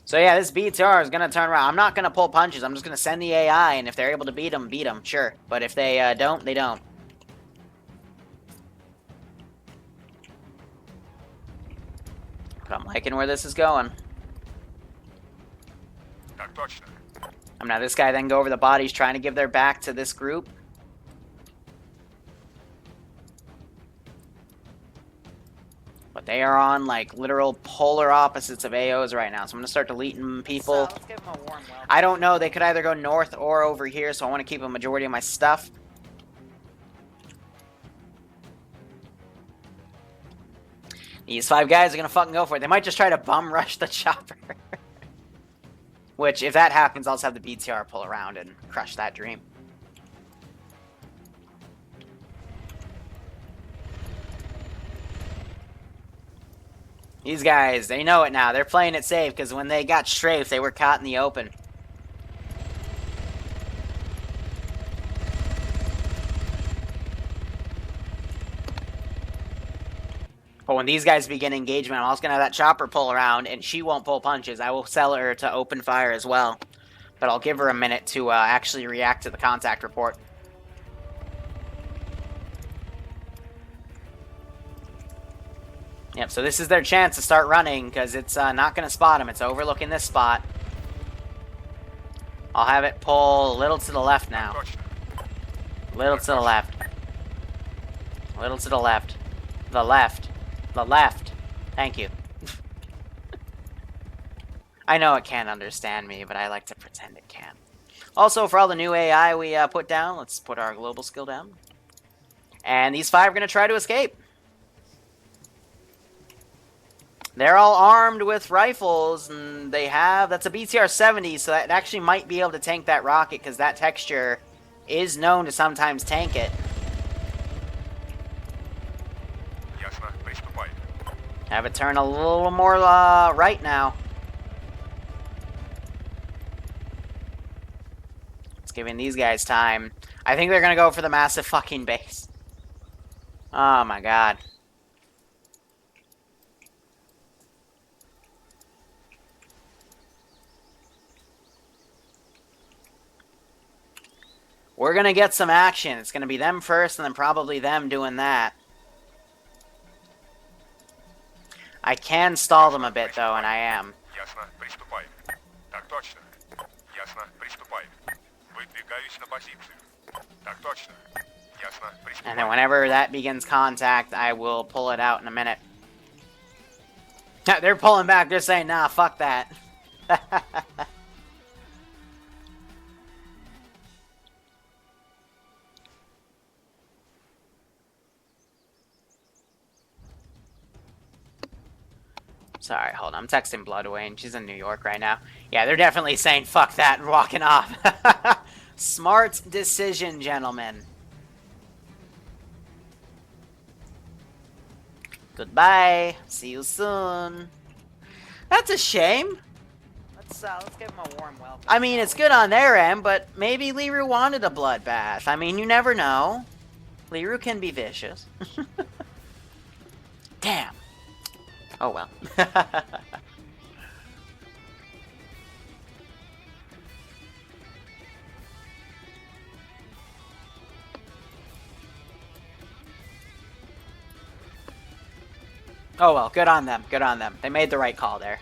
So yeah, this BTR is going to turn around. I'm not going to pull punches. I'm just going to send the AI, and if they're able to beat them, sure. But if they don't, they don't. I'm liking where this is going. Now this guy then go over the bodies trying to give their back to this group. But they are on, like, literal polar opposites of AOs right now. So I'm going to start deleting people. So, let's give them a warm welcome. I don't know. They could either go north or over here, so I want to keep a majority of my stuff. These 5 guys are going to fucking go for it. They might just try to bum rush the chopper. Which, if that happens, I'll just have the BTR pull around and crush that dream. These guys, they know it now. They're playing it safe, because when they got strafed, they were caught in the open. But when these guys begin engagement, I'm also going to have that chopper pull around, and she won't pull punches. I will sell her to open fire as well. But I'll give her a minute to actually react to the contact report. Yep, so this is their chance to start running, because it's not going to spot them. It's overlooking this spot. I'll have it pull a little to the left now. Little to the left. Little to the left. The left. The left. Thank you. I know it can't understand me, but I like to pretend it can. Also, for all the new AI we put down, let's put our global skill down. And these 5 are going to try to escape. They're all armed with rifles, and they have... That's a BTR-70, so that actually might be able to tank that rocket, because that texture is known to sometimes tank it. Have it turn a little more right now. It's giving these guys time. I think they're going to go for the massive fucking base. Oh my god. We're going to get some action. It's going to be them first, and then probably them doing that. I can stall them a bit, though, and I am. And then whenever that begins contact, I will pull it out in a minute. They're pulling back. They're saying, nah, fuck that. Sorry, hold on. I'm texting Bloodwayne. She's in New York right now. Yeah, they're definitely saying fuck that and walking off. Smart decision, gentlemen. Goodbye. See you soon. That's a shame. Let's give them a warm welcome. I mean, it's good on their end, but maybe Liru wanted a bloodbath. I mean, you never know. Liru can be vicious. Damn. Oh well. Oh well, good on them, good on them. They made the right call there.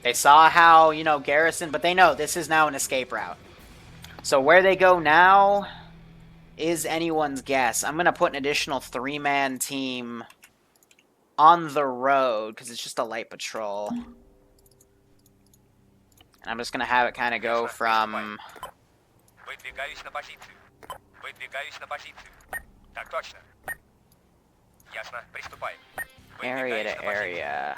They saw how, you know, garrison, but they know this is now an escape route. So where they go now is anyone's guess. I'm going to put an additional 3-man team on the road, because it's just a light patrol. And I'm just going to have it kind of go from... area to area.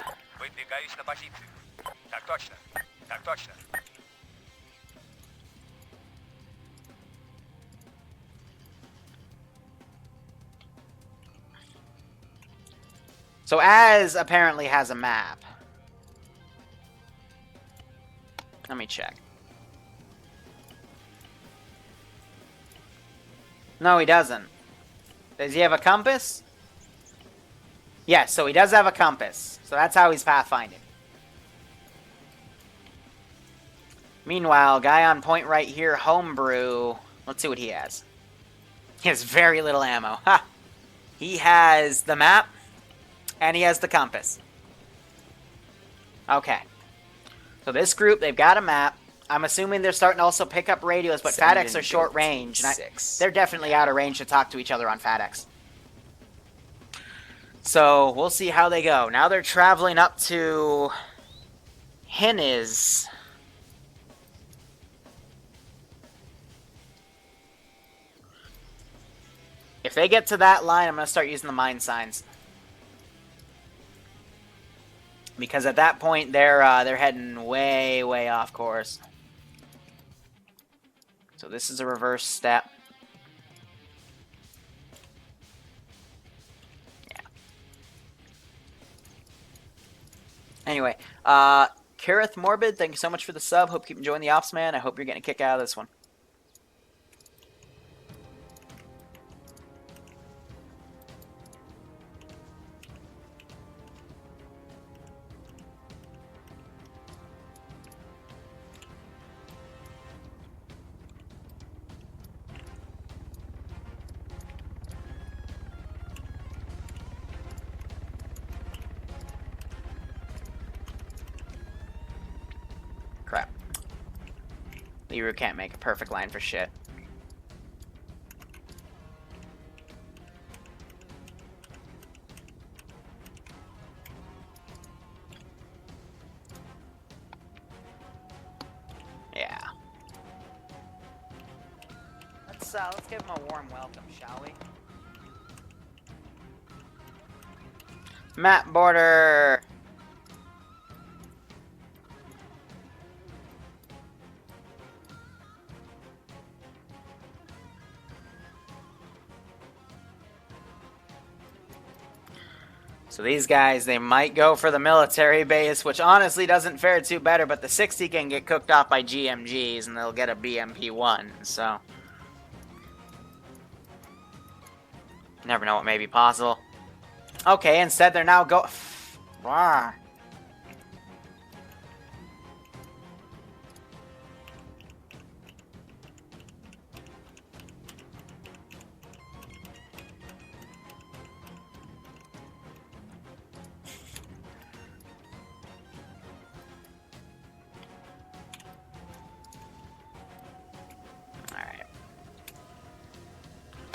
So Az apparently has a map. Let me check. No, he doesn't. Does he have a compass? Yes, so he does have a compass. So that's how he's pathfinding. Meanwhile, guy on point right here, Homebrew. Let's see what he has. He has very little ammo. Ha! He has the map. And he has the compass. Okay. So this group, they've got a map. I'm assuming they're starting to also pick up radios, but FADX are short range. And they're definitely out of range to talk to each other on FADX. So we'll see how they go. Now they're traveling up to Henniz. If they get to that line, I'm going to start using the mine signs. Because at that point, they're heading way, way off course. So this is a reverse step. Yeah. Anyway, Kareth Morbid, thank you so much for the sub. Hope you keep enjoying the ops, man. I hope you're getting a kick out of this one. Crap. Liru can't make a perfect line for shit. Yeah. let's give him a warm welcome, shall we? Map border. So these guys, they might go for the military base, which honestly doesn't fare too better, but the 60 can get cooked off by GMGs, and they'll get a BMP-1, so... Never know what may be possible. Okay, instead they're now go... Wow.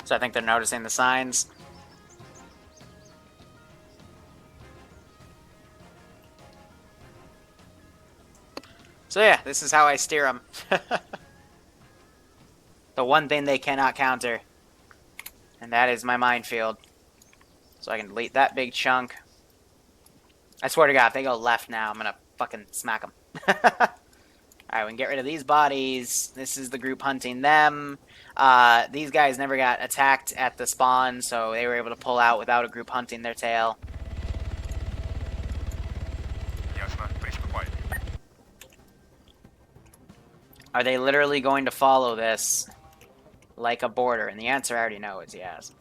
So I think they're noticing the signs. So yeah, this is how I steer them. The one thing they cannot counter. And that is my minefield. So I can delete that big chunk. I swear to God, if they go left now, I'm gonna fucking smack them. Alright, we can get rid of these bodies. This is the group hunting them. These guys never got attacked at the spawn, so they were able to pull out without a group hunting their tail. Are they literally going to follow this like a border? And the answer I already know is yes.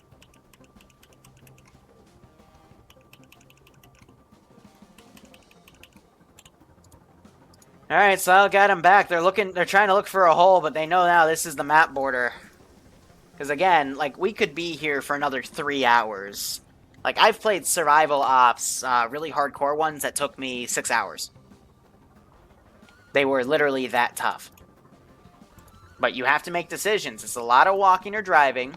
Alright, so I'll get them back. They're trying to look for a hole, but they know now this is the map border. Because again, like, we could be here for another 3 hours. Like, I've played survival ops, really hardcore ones that took me 6 hours. They were literally that tough. But you have to make decisions. It's a lot of walking or driving.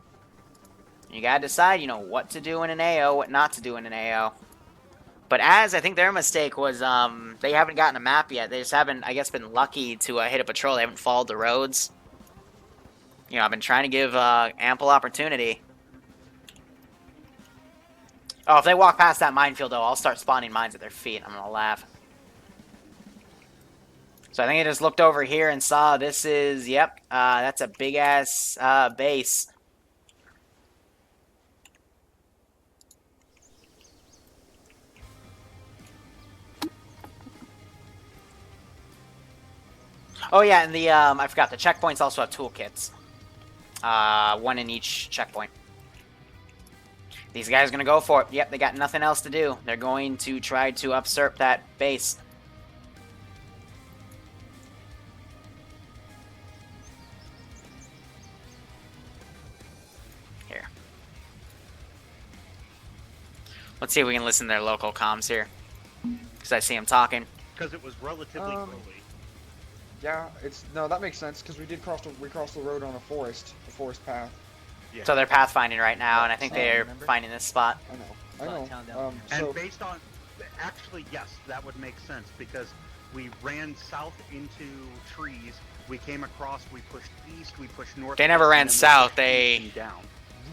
You gotta decide, you know, what to do in an AO, what not to do in an AO. But I think their mistake was, they haven't gotten a map yet. They just haven't, I guess, been lucky to hit a patrol. They haven't followed the roads. You know, I've been trying to give ample opportunity. Oh, if they walk past that minefield, though, I'll start spawning mines at their feet. I'm gonna laugh. So I think I just looked over here and saw this is, yep, that's a big-ass base. Oh yeah, and the I forgot, the checkpoints also have toolkits. One in each checkpoint. These guys are gonna go for it. Yep, they got nothing else to do. They're going to try to usurp that base. Here. Let's see if we can listen to their local comms here. Because I see them talking. Because it was relatively early. Yeah, that makes sense because we crossed the road on a forest path. Yeah. So they're pathfinding right now, and I think they're finding this spot. I know. And based on, actually, yes, that would make sense because we ran south into trees. We came across. We pushed east. We pushed north. They never ran south. They down.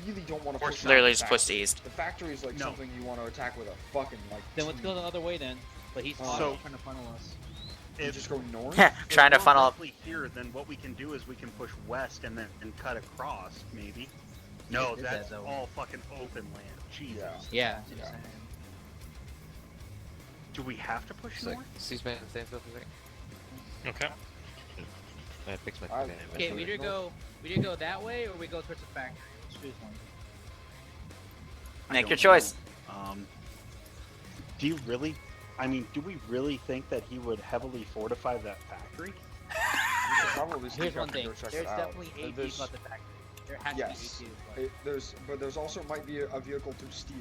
Really don't want to push. Literally just pushed east. The factory is like something you want to attack with a fucking like. Then let's go the other way then. But he's trying to funnel us. If just go north. Trying to funnel up here, then what we can do is we can push west and then cut across, maybe. No, that's all fucking open land. Jesus. Yeah. Do we have to push north? C-SPAN, stand still for a second. Okay. I fixed my Okay, we either go that way or we go towards the factory. Let's choose one. Make your choice. Do you really? I mean, do we really think that he would heavily fortify that factory? Here's one thing. There's definitely APs about the factory. There has to be APs. But there's also might be a vehicle to steal.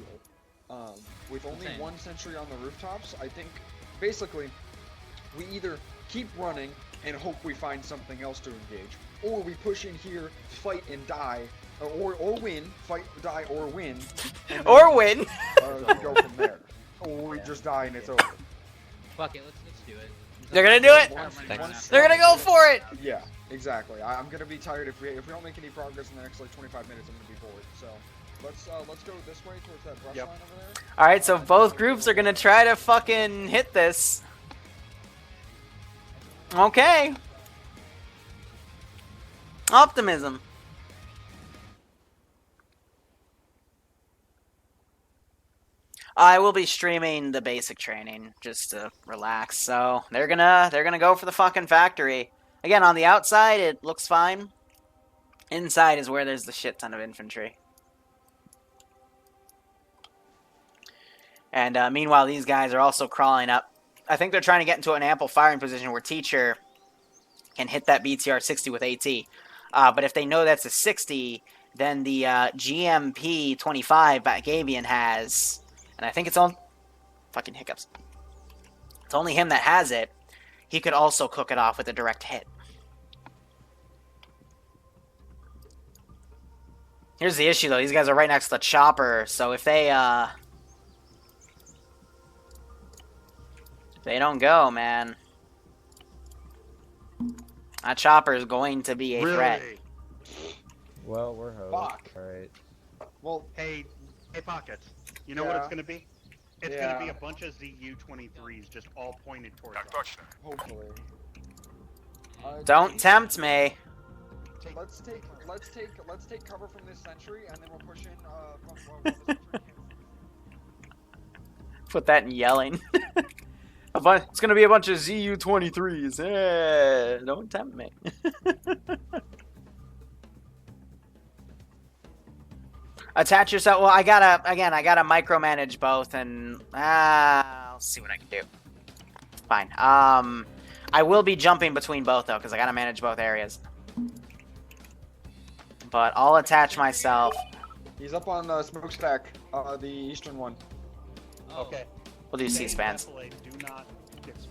With only one sentry on the rooftops, I think basically we either keep running and hope we find something else to engage, or we push in here, fight and die, or win, fight, die, or win, or win. Go from there. Or we just die and it's over. Fuck it, let's do it. They're gonna do it. They're gonna go for it. Yeah, Exactly. I'm gonna be tired if we don't make any progress in the next like 25 minutes. I'm gonna be bored. So let's go this way towards that brush line over there. All right, so both groups are gonna try to fucking hit this. Okay. Optimism. I will be streaming the basic training just to relax. So they're gonna go for the fucking factory. Again, on the outside it looks fine. Inside is where there's the shit ton of infantry. And meanwhile, these guys are also crawling up. I think they're trying to get into an ample firing position where Teacher can hit that BTR 60 with AT. But if they know that's a 60, then the GMP 25 Gabian has, and I think it's on fucking hiccups. It's only him that has it. He could also cook it off with a direct hit. Here's the issue, though. These guys are right next to the chopper, so if they don't go, man, that chopper is going to be a threat. Well, we're hosed. Fuck. Alright. Well, hey, Pockets. You know what it's gonna be? It's gonna be a bunch of ZU-23s just all pointed towards us. Hopefully. Don't tempt me. Let's take cover from this sentry, and then we'll push in from the sentry. Put that in yelling. It's gonna be a bunch of ZU-23s. Don't tempt me. Attach yourself. Well, I gotta micromanage both, and I'll see what I can do. Fine. I will be jumping between both though, because I gotta manage both areas. But I'll attach myself. He's up on the smokestack, the eastern one. Okay. We'll do C-spans.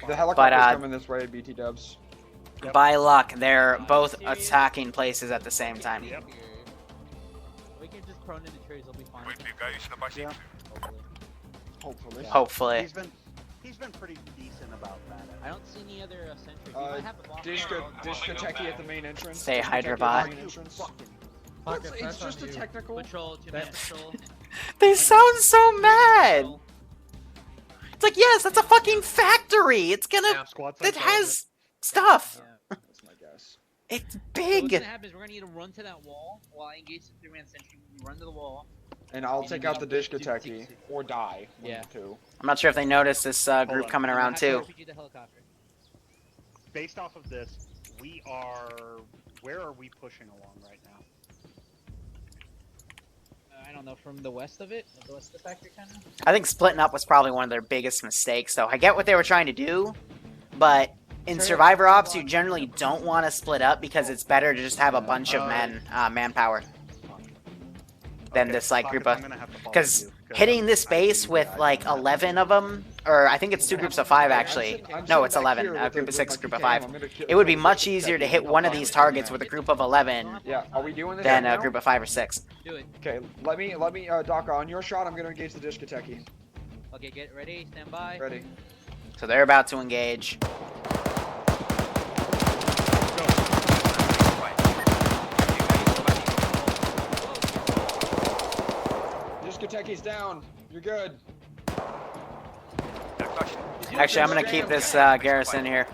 The helicopter's coming this way, BT dubs. By luck, they're both attacking places at the same time. Yep. We can just prone into trees, it'll be fine. Yeah. Hopefully. Hopefully. He's been pretty decent about that. I don't see any other sentries. We might have a box. Dishkateki at the main entrance. Say Hyderabad. It's just a technical. Patrol, patrol. They sound so mad. It's like, yes, that's a fucking factory. It's gonna. It has stuff. That's my guess. It's So big. what's gonna happen is we're gonna need to run to that wall while I engage the 3-man sentry. We run to the wall. And I'll take out the Dishkateki or die. Yeah. Two. I'm not sure if they noticed this group coming around too. RPG the helicopter. Based off of this, we are. Where are we pushing along right now? I don't know, from the west of it? The west of the factory, kind of? I think splitting up was probably one of their biggest mistakes, though. I get what they were trying to do, but in Survivor Ops, you generally don't want to split up because it's better to just have a bunch of manpower than this like group of. Because hitting this base with like 11 of them, or I think it's 2 groups of 5 actually. No, it's 11. Group of 6, group of 5. It would be much easier to hit one of these targets with a group of 11 are we doing this than right a group of 5 or 6. Do it. Okay, let me, Doc, on your shot, I'm gonna engage the Dishkateki. Okay, get ready, stand by. Ready. So they're about to engage. Dishkateki's down. You're good. Actually, I'm gonna keep this garrison here.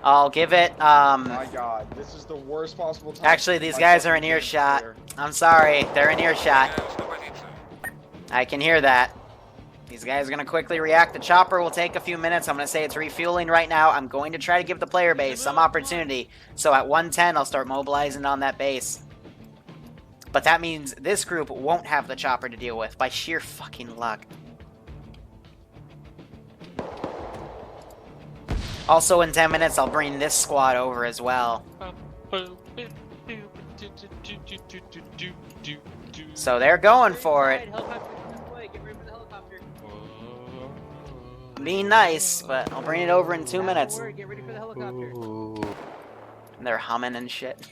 I'll give it. My God, this is the worst possible time. Actually, these guys are in earshot. I'm sorry, they're in earshot. I can hear that. These guys are gonna quickly react. The chopper will take a few minutes. I'm gonna say it's refueling right now. I'm going to try to give the player base some opportunity. So at 110, I'll start mobilizing on that base. But that means this group won't have the chopper to deal with by sheer fucking luck. Also, in 10 minutes, I'll bring this squad over as well. So they're going for it. Being nice, but I'll bring it over in 2 minutes. Get ready for the helicopter. And they're humming and shit.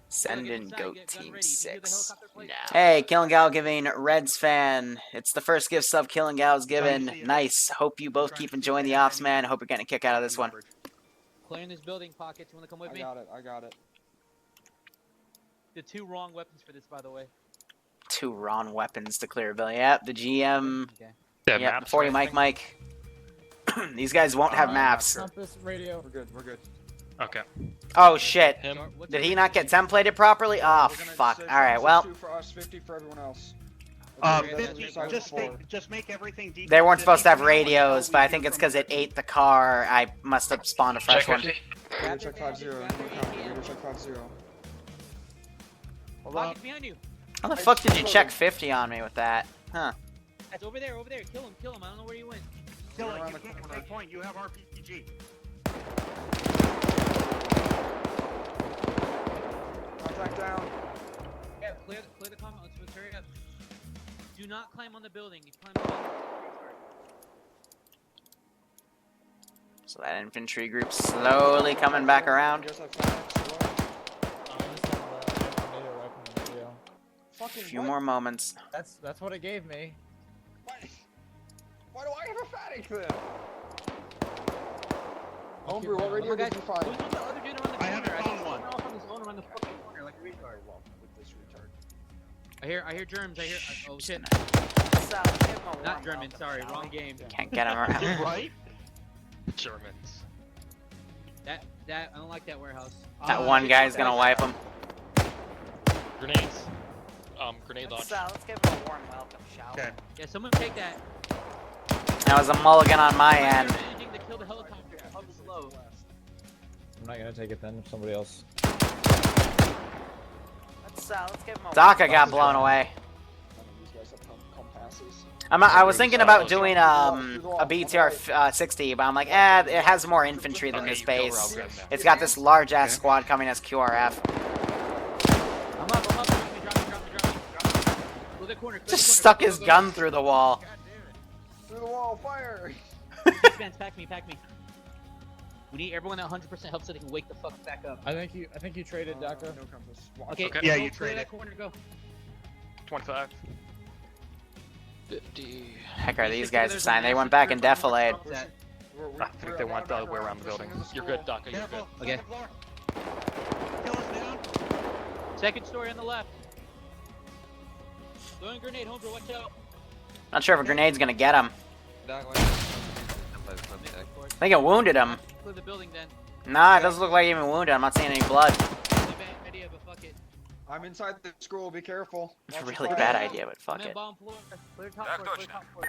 Send in Goat Team 6 now. Hey, Killing Gal giving Reds fan. It's the first gift sub Killing Gal's given. Nice. Hope you both keep enjoying the ops, man. Hope you're getting a kick out of this one. Clearing this building, Pockets. You wanna come with me? I got it. The 2 wrong weapons for this, by the way. 2 wrong weapons to clear a building. Yep, the GM. Okay. Yeah, Yep, maps before you, or Mike. anything? These guys won't have maps. Compass, radio. We're good. We're good. Okay. Oh shit! Him. Did he not get templated properly? Oh We're gonna fuck! say All right, 46 well, for us, 50 for everyone else. 50, just make everything default. they weren't supposed to have Let me know radios, until but we I think hear it's from because it ate the car. I must have spawned a fresh one. Radio check 50. Radio check 50. Pockets behind you. How the fuck did you check 50 on me with that? Huh? That's over there, over there. Kill him, kill him. I don't know where you went. Kill it, Around you the can't corner. take point, you have RPG. Contact down. Yeah, clear the comment. Let's hurry up. Do not climb on the building. You climb on the building. So that infantry group's slowly coming back around. Guess I found it. Fucking A few what? more moments. That's what it gave me. Why do I have a Fanatic then? Homebrew, what radio did you find? Who's the other dude around the corner? I haven't found one. Off on his own around the fucking corner like a retard. With this retard. I hear germs. Oh shit. Not German. Sorry, wrong game. Can't get him around. Right? Germans. That I don't like that warehouse. That one guy's gonna wipe him. Grenades. Grenade launch. Let's give him a warm welcome, shall we? Okay. Yeah, someone take that. That was a mulligan on my end. Anything to kill the helicopter. Hub is low. I'm not gonna take it then. Somebody else. Let's give him a Daka got blown away. These guys have compasses. I was thinking about doing a BTR 60, but I'm like, it has more infantry than this base. It's got this large ass squad coming as QRF. I'm up. Drop me. Go the corner. Just stuck his gun through the wall. Through the wall, fire! Pack me. We need everyone at 100% help so they can wake the fuck back up. I think you traded Daka. No compass. Okay. Yeah, go you clear traded. that corner. Go. 25. 50. Heck are these guys assigned? They went back and defilade. I think they want the other way around the building. You're good, Daka. You're good. Careful. Okay. Second floor. Kill us down. Second story on the left. Throwing grenade, Homebrew. Watch out. Not sure if a grenade's gonna get him. Doc, why- I think it wounded him. Clear the building then. Nah, it doesn't look like he even wounded. I'm not seeing any blood. Really bad idea, but fuck it. I'm inside the scroll, be careful. It's a Watch really your bad fire. idea, but fuck Man, it. bomb floor. Clear top Так floor. Clear точно. top floor.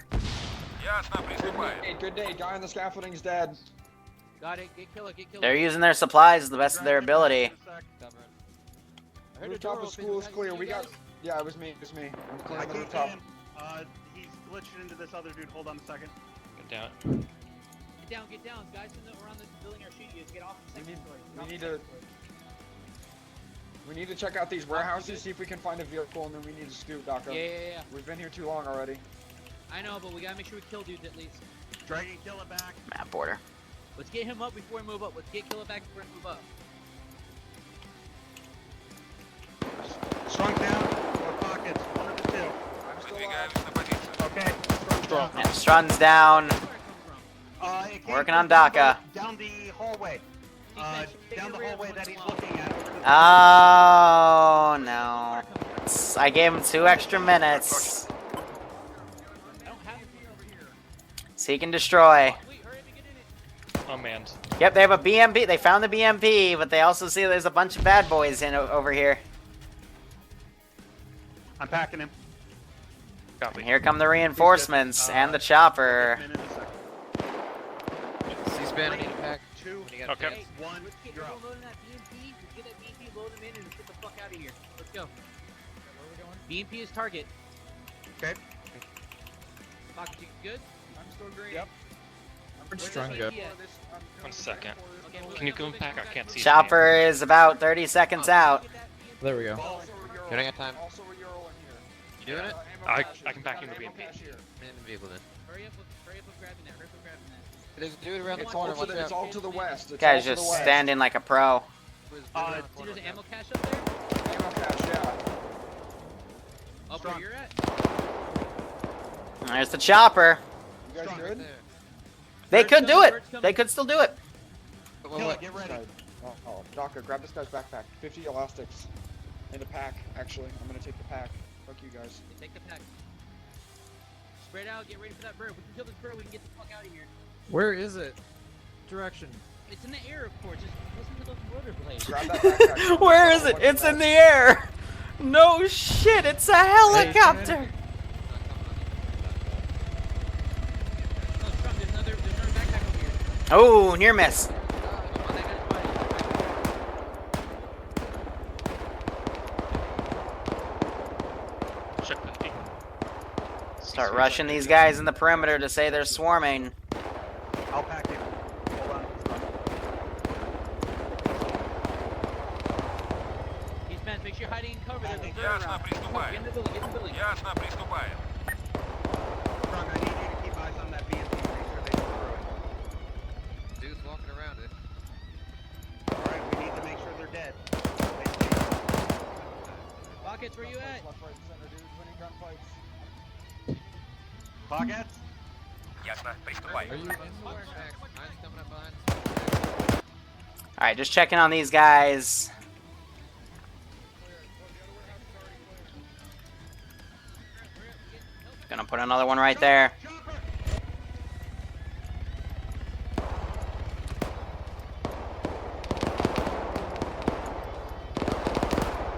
Ясно, приступаем. Hey, good day. Guy on the scaffolding's dead. Got it. Get killer. They're using their supplies to the best of their ability. I heard a Rooftop door of open. school is that clear. you We got. guys? Yeah, it was me. I'm I clearing the can't rooftop. get him. He's glitching into this other dude. Hold on a second. Get down. Get down. Guys around the building are shooting you. Get off the second story. Get we off need the to- second story. We need to check out these warehouses, see if we can find a vehicle, and then we need to scoot Daka. Yeah. We've been here too long already. I know, but we gotta make sure we kill dudes at least. Dragon Killer back. Map border. Let's get him up before we move up. Let's get killer back before we move up. Shrunk down. Or pockets. One of the two. I'm still alive. Выдвигаемся на позицию. Okay. Shrunk down. Yeah, Strun's down. Where it come from? It came Working from on Daka. Down the hallway. Defense, take Down your the rear hallway once that in a he's while. looking at. Over to the Oh no. I gave him 2 extra minutes. I don't have it over here. Seek and destroy. Wait, hurry up and get in it. Unmanned. Yep, they have a BMP. They found the BMP, but they also see there's a bunch of bad boys over here. I'm packing him. And Copy. here come the reinforcements and the chopper. Minute, a second. C-SPAN, I need a pack. Two. When you got Okay. packs. One. Let's get You're up. everyone loading that BMP. Let's get that BMP, load them in, and let's get the fuck out of here. Let's go. BMP is target. Okay. Fox, you good? I'm still green. Yep. I'm Strung waiting up. for this. I'm coming One to second. the Okay, Can you come back? I can't see. Chopper is about 30 seconds out. There we go. Also a Euro. Don't got time. Also a Euro in here. You doing it? Ammo I cache can back here. in the Ammo BMP. cache here. Man in the vehicle then. Hurry up with grabbing that. Hurry up with grabbing that. There's a dude around the It's corner. all, to Watch the, it's out. all to the west. It's Guy's all to just the west. standing like a pro. There's a dude around the See, corner there's an now. ammo cache up there? Ammo cache, yeah. Up where you're at? There's the chopper. You guys Strong. good? There. They could do it. They could still do it. Kill it, get ready. Oh, Daka, grab this guy's backpack. 50 elastics. And a pack, actually. I'm gonna take the pack. Fuck you guys. Take the pack. Spread out, get ready for that bird. We can kill this bird, we can get the fuck out of here. Where is it? Direction. It's in the air, of course. Just listen to those rotor blades. Grab that backpack. Where is it? It's in the air. No shit, it's a helicopter. Oh, Trump, there's another backpack over here. Oh, near miss. Start rushing these guys in the perimeter to say they're swarming. I'll pack him. Hold on. These men, make sure you're hiding in cover. There's a bird Ясно, around. приступаем. Get in the building, get in the building. Ясно, приступаем. Strong, I need you to keep eyes on that BMP. Make sure they go through it. Dude's walking around it. Alright, we need to make sure they're dead. Pockets, where you at? Left, right, center, dude. Winning gunfights. Pockets? Ясно, приступаем. Are you in the warehouse? Mine's coming up behind. Alright, just checking on these guys. Gonna put another one right there.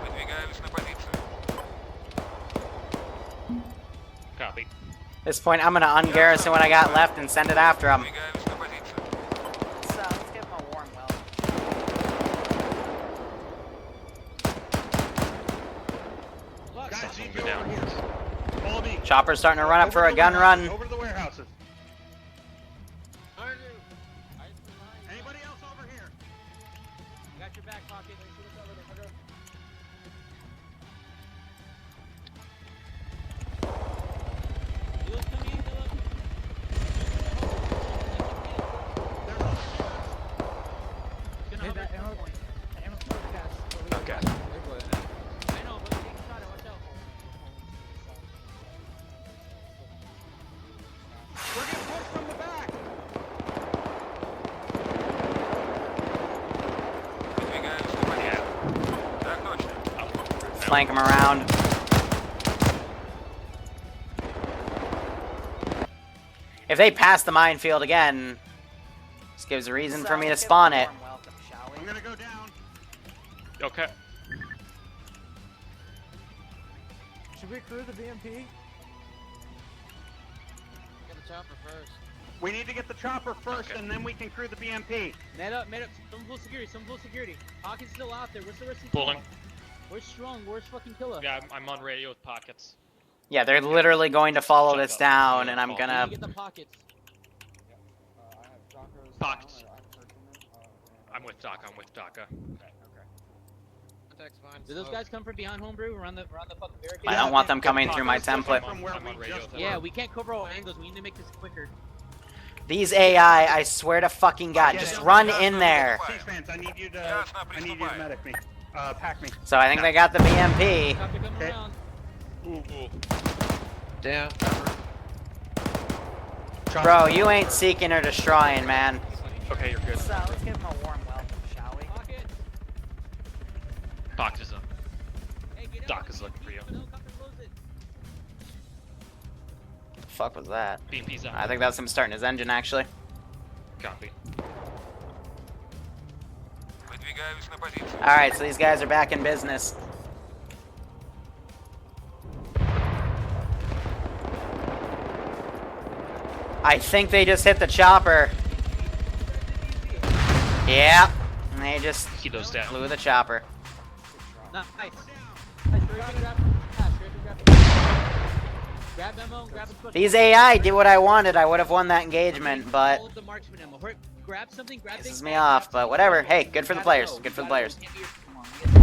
Выдвигаюсь на позицию. Copy. At this point, I'm gonna ungarrison what I got left and send it after them. Выдвигаюсь на позицию. Let's give them a warm welcome. Guys, you go over here. Follow me. Chopper's starting to run up for a gun run. Over to the warehouses. Anybody else over here? Got your back pocket. Lewis, come in, Philip. Hey, that ammo pass. Okay. I know, but take a shot at watch out. We're getting pushed from the back. Выдвигаюсь на позицию. Так точно. Flank them around. If they pass the minefield again, this gives a reason for me to spawn it. I'm gonna go down. Okay. Should we crew the BMP? Get the chopper first. We need to get the chopper first, and then we can crew the BMP. Med up. Some full security. Pocket's still out there. Where's the rest of the Pulling. team? Where's Strong? Where's fucking Killer? Yeah, I'm on radio with Pockets. Yeah, they're literally going to follow this down, and I'm Can gonna... you get the pockets? I have Daka's Pockets. down, I haven't heard from him. I'm with Daka. I'm with Daka. Contact's fine. Did those guys come from behind Homebrew around the fucking barricade? I don't want them coming through my template. From where I'm we on radio just with Yeah, them. we can't cover all angles. We need to make this quicker. These AI, I swear to fucking God, just run in there. C-Fans, I need you to medic me. Pack me. So I think they got the BMP. Chopper coming Okay. around. Ooh. Down. Bro, you ain't seeking or destroying, man. Okay, you're good. So let's give them a warm welcome, shall we? Pocket. Pocket is up. Hey, get out. Doc is looking for you. Helicopter close it. The fuck was that? BMP's out. I think that's him starting his engine, actually. Copy. Выдвигаюсь на позицию. Alright, so these guys are back in business. I think they just hit the chopper. Yeah, and they just Keep those down. blew the chopper. Nice. Nice. Grab ammo, grab a push. These AI did what I wanted. I would have won that engagement, but All of the marksman ammo. Grab something, grab pisses things me back, off. grab But something. whatever. Hey, good for the Gotta players. go. Good for the Gotta players. go. Can't be- come on, we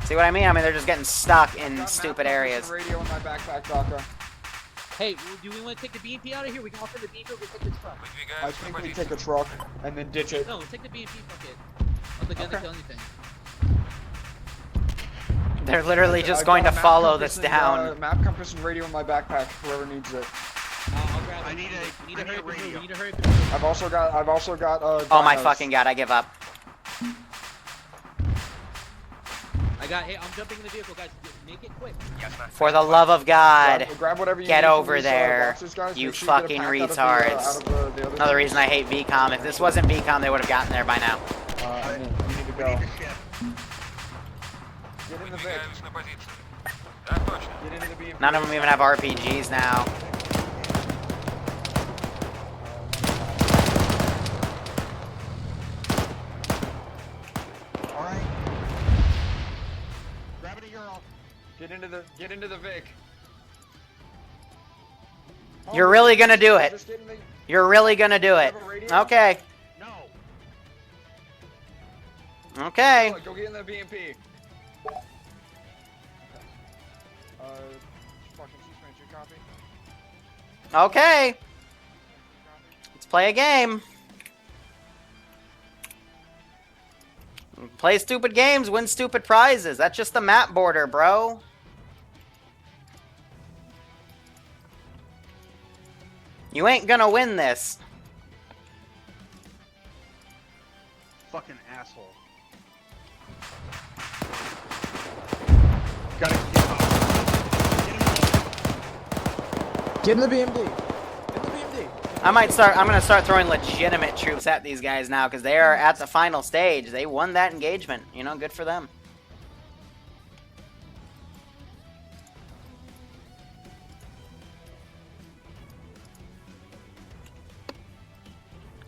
get- See what I mean? I mean, they're just getting stuck in Got stupid map areas. radio in my backpack, Daka. Hey, do we want to take the BMP out of here? We can offer the BMP or we take the truck. I think we take a truck and then ditch it. No, take the BMP bucket. I'm not gonna kill anything. They're literally just I've going got to a map follow compass this and, down. map compass and radio in my backpack. Whoever needs it. I'll grab I need a radio. I've also got Oh my dinos. fucking god, I give up. Hey, I'm jumping in the vehicle, guys. Make it quick. For the love of God, Grab whatever you get need from over these, there, boxes, guys. you Make sure you get fucking a pack retards. out of the other Another reason I hate VCOM. If this wasn't VCOM, they would have gotten there by now. And then you need to go. Get in the Vic. Get into the BMP. None of them even have RPGs now. Alright. Grab it a Euro. Get into the Vic. You're really gonna do it. Just get in the, You're really gonna do it. Okay. No. Okay. go get in the BMP. Fucking C-Strange, you copy? Okay. Let's play a game. Play stupid games, win stupid prizes. That's just the map border, bro. You ain't gonna win this. Fucking asshole. Get in the BMD. Get in the BMD. I'm gonna start throwing legitimate troops at these guys now because they are at the final stage. They won that engagement. You know, good for them.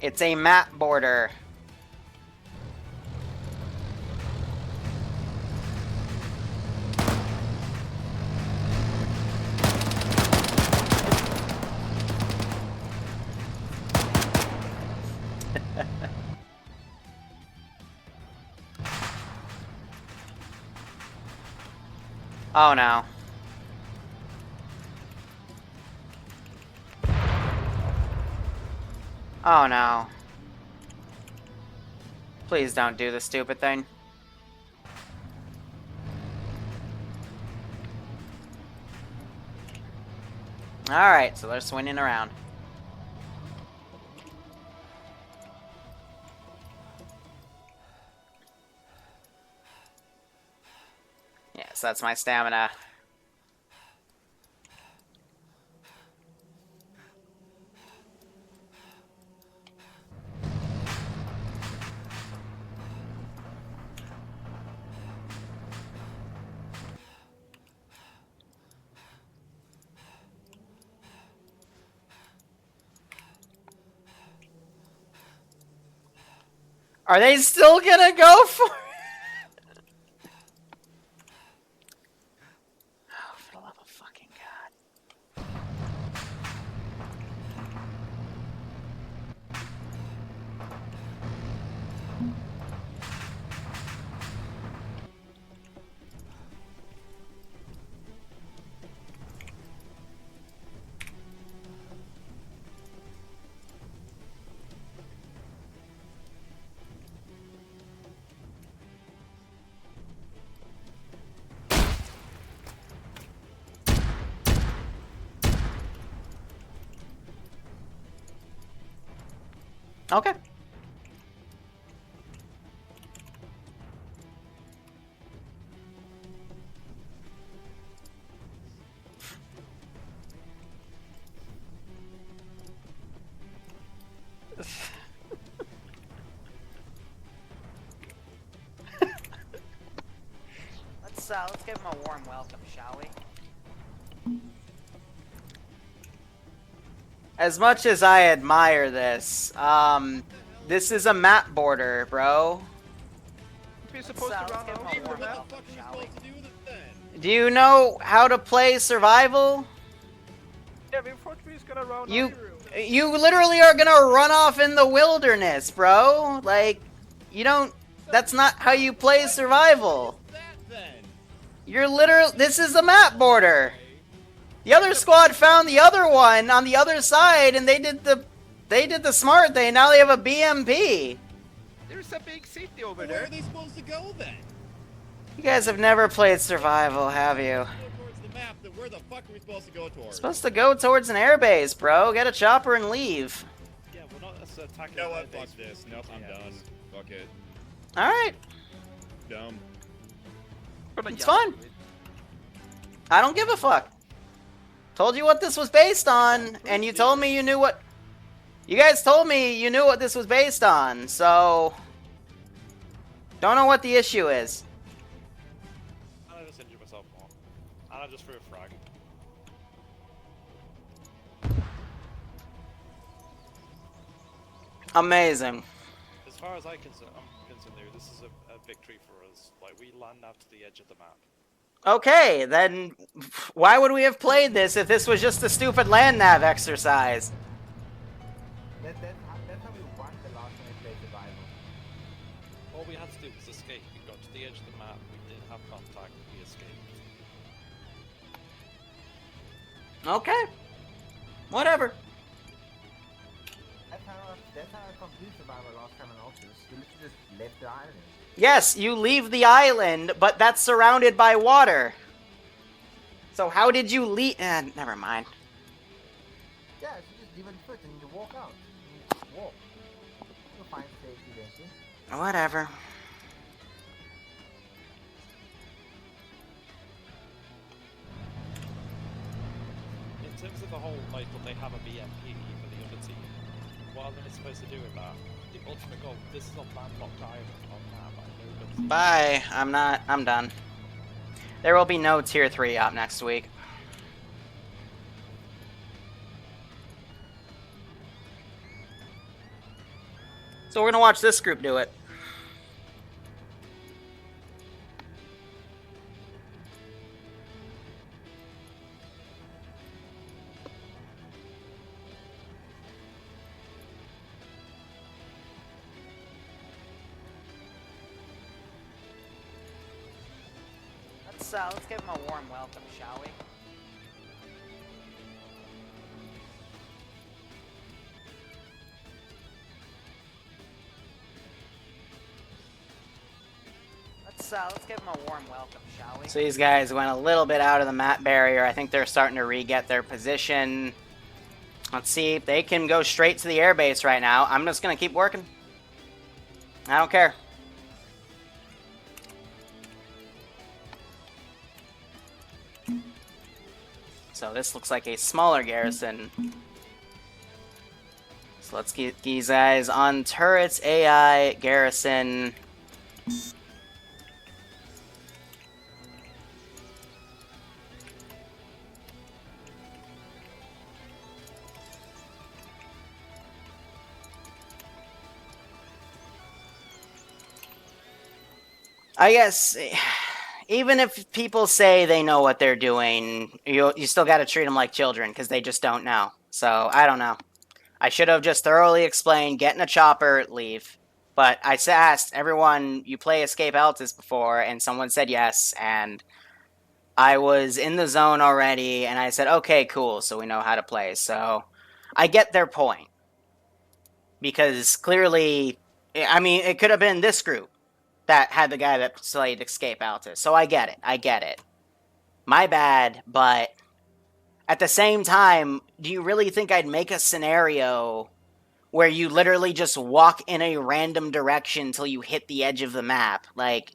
It's a map border. Oh no. Oh no. Please don't do the stupid thing. Alright, so they're swinging around. Yes, that's my stamina. Are they still gonna go for it? Oh, for the love of fucking God. Okay. Let's give him a warm welcome, shall we? As much as I admire this, this is a map border, bro. We're supposed to run over the map. Do you know how to play survival? Yeah, we thought we was gonna run You over. you literally are gonna run off in the wilderness, bro. Like, you don't. That's not how you play survival. You're literally. This is a map border. The other squad found the other one on the other side, and they did the smart thing. Now they have a BMP. There's a big city over there. Where are they supposed to go then? You guys have never played survival, have you? map, then where the fuck are we supposed to go towards? Supposed to go towards an airbase, bro. Get a chopper and leave. Yeah, we're not attacking. You know what? Fuck this. Nope, I'm done. Fuck it. Alright. Dumb. It's fun. I don't give a fuck. Told you what this was based on, and you told me you knew what... You guys told me you knew what this was based on, so... Don't know what the issue is. I just injured myself more. And I just threw a frag. Amazing. As far as I'm concerned, this is a victory for us. Like, we land out to the edge of the map. Okay, then why would we have played this if this was just a stupid land nav exercise? That's how we won the last time we played survival. All we had to do was escape. We got to the edge of the map, we didn't have contact, we escaped. Okay. Whatever. That's how I completed survival last time in Altus. We literally just left the island. Yes, you leave the island, but that's surrounded by water. So how did you leave? Never mind. Yeah, so just leave it foot and you walk out. You just walk. You'll find safety eventually. Whatever. In terms of the whole, like, what they have a BMP for the other team, what are they supposed to do with that? The ultimate goal, this is a landlocked island on map. Bye. I'm done. There will be no tier 3 up next week. So we're gonna watch this group do it. Let's give him a warm welcome, shall we? Let's give him a warm welcome, shall we? So these guys went a little bit out of the map barrier. I think they're starting to re-get their position. Let's see if they can go straight to the airbase right now. I'm just gonna keep working. I don't care. So this looks like a smaller garrison. So let's get these guys on turrets, AI, garrison. I guess... Even if people say they know what they're doing, you still got to treat them like children because they just don't know. So, I don't know. I should have just thoroughly explained, get in a chopper, leave. But I asked everyone, you play Escape Altus before, and someone said yes, and I was in the zone already, and I said, okay, cool, so we know how to play. So, I get their point. Because clearly, I mean, it could have been this group that had the guy that played Escape Altus. So I get it. I get it. My bad, but at the same time, do you really think I'd make a scenario where you literally just walk in a random direction till you hit the edge of the map? Like,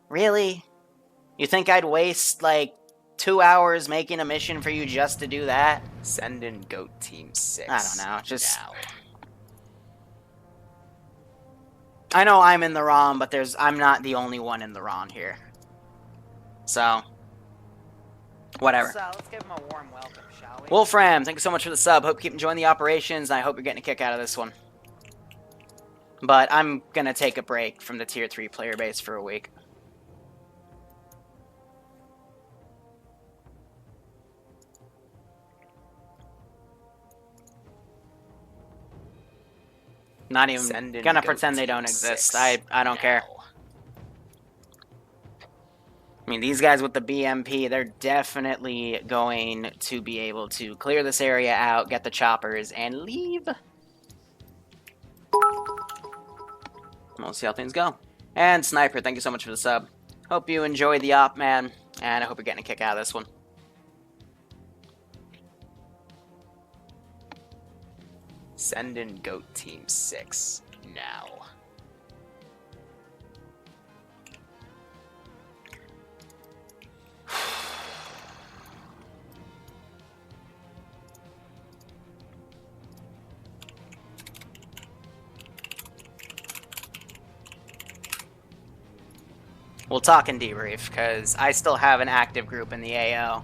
really? You think I'd waste, like, 2 hours making a mission for you just to do that? Send in Goat Team 6. I don't know. Just... Now. I know I'm in the wrong, but I'm not the only one in the wrong here. So, whatever. So, let's give him a warm welcome, shall we? Wolfram, thank you so much for the sub. Hope you keep enjoying the operations, and I hope you're getting a kick out of this one. But I'm gonna take a break from the tier 3 player base for a week. Not even gonna pretend they don't exist. I don't care. I mean, these guys with the BMP, they're definitely going to be able to clear this area out, get the choppers, and leave. We'll see how things go. And Sniper, thank you so much for the sub. Hope you enjoyed the op, man. And I hope you're getting a kick out of this one. Send in Goat Team 6 now. We'll talk in debrief, because I still have an active group in the AO.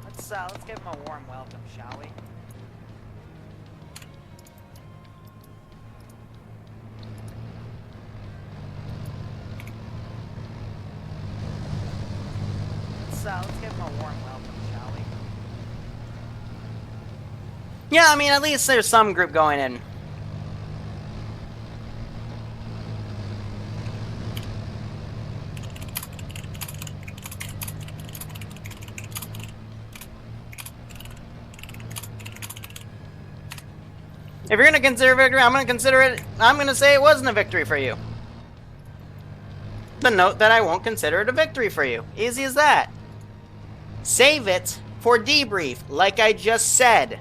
Let's give them a warm welcome, shall we? Let's give them a warm welcome, shall we? Yeah, I mean, at least there's some group going in. If you're gonna consider victory, I'm gonna consider it. I'm gonna say it wasn't a victory for you. Then note that I won't consider it a victory for you. Easy as that. Save it for debrief, like I just said.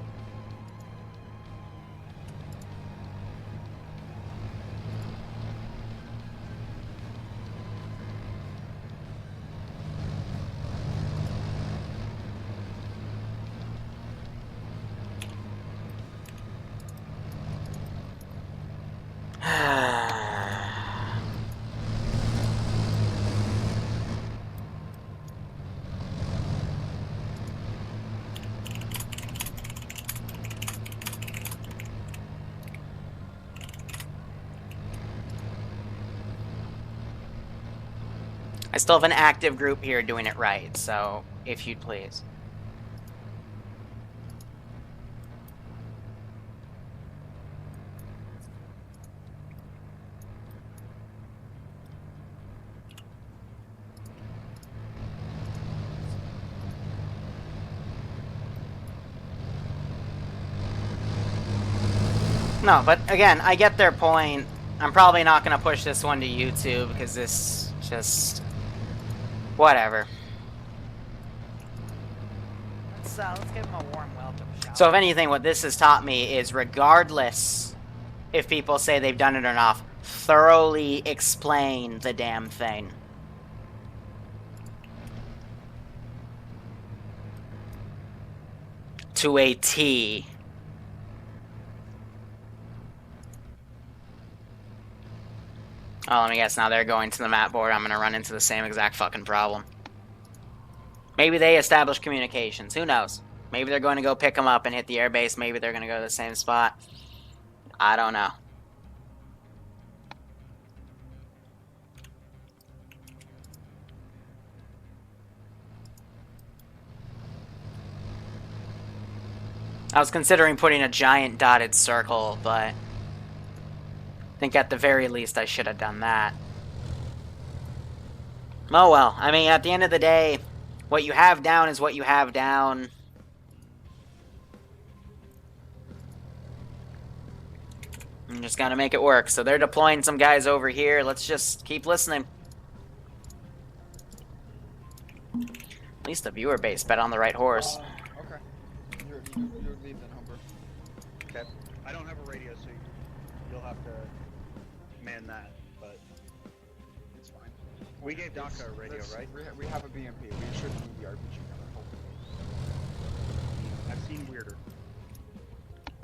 I still have an active group here doing it right, so if you'd please. No, but again, I get their point. I'm probably not going to push this one to YouTube because this just... whatever. Let's give them a warm welcome, shall we? So if anything, what this has taught me is regardless if people say they've done it or not, thoroughly explain the damn thing. To a T. Oh, let me guess, now they're going to the map board. I'm going to run into the same exact fucking problem. Maybe they establish communications. Who knows? Maybe they're going to go pick them up and hit the airbase. Maybe they're going to go to the same spot. I don't know. I was considering putting a giant dotted circle, but... I think at the very least I should have done that. Oh well, I mean, at the end of the day, what you have down is what you have down. I'm just gonna make it work. So they're deploying some guys over here. Let's just keep listening. At least the viewer base bet on the right horse. Okay. You're leaving, Humber. Okay. I don't have a radio, so you'll have to man that, but it's fine. We gave Daka a radio, right? We have a BMP. We should need the RPG gunner, hopefully. I've seen weirder.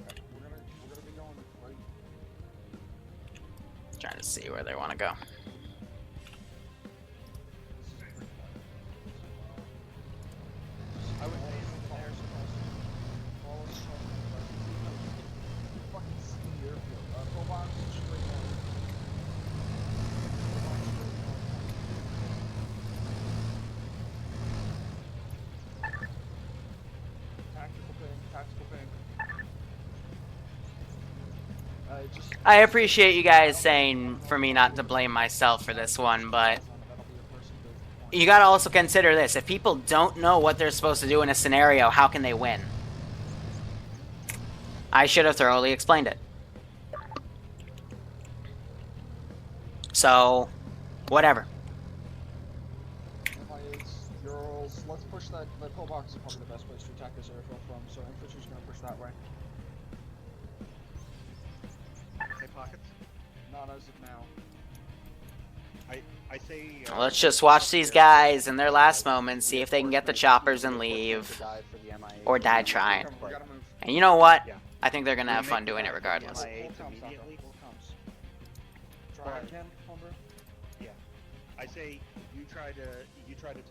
Okay. We're gonna be going right. Trying to see where they want to go. I would fire follow fucking see the airfield. Go box straight down. Tactical ping. I appreciate you guys saying for me not to blame myself for this one, but you gotta also consider this. If people don't know what they're supposed to do in a scenario, how can they win? I should have thoroughly explained it. So, whatever. let's push that. The pillbox is probably the best place to attack this airfield from. So infantry's gonna push that way. Say pockets. Not as of now. I say. Let's just watch these guys in their last moments, see if they can get the choppers and leave, or die trying. And you know what? I think they're gonna have fun doing it regardless. Try again, Humber. Yeah. I say you try to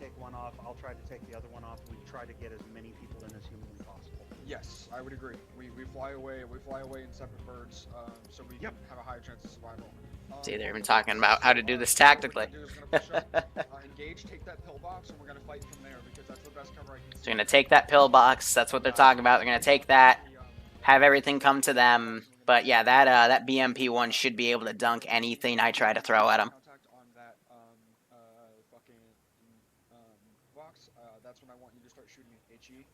take one off. I'll try to take the other one off. We try to get as many people in as humanly possible. Yes, I would agree. We fly away. We fly away in separate birds, so we have a higher chance of survival. See, they're even talking about how to do this tactically. Engage, take that pillbox, and we're gonna fight from there because that's the best cover I can see. They're gonna take that pillbox. That's what they're talking about. They're gonna take that, have everything come to them. But yeah, that BMP one should be able to dunk anything I try to throw at him. On that fucking box. That's when I want you to start shooting at HE.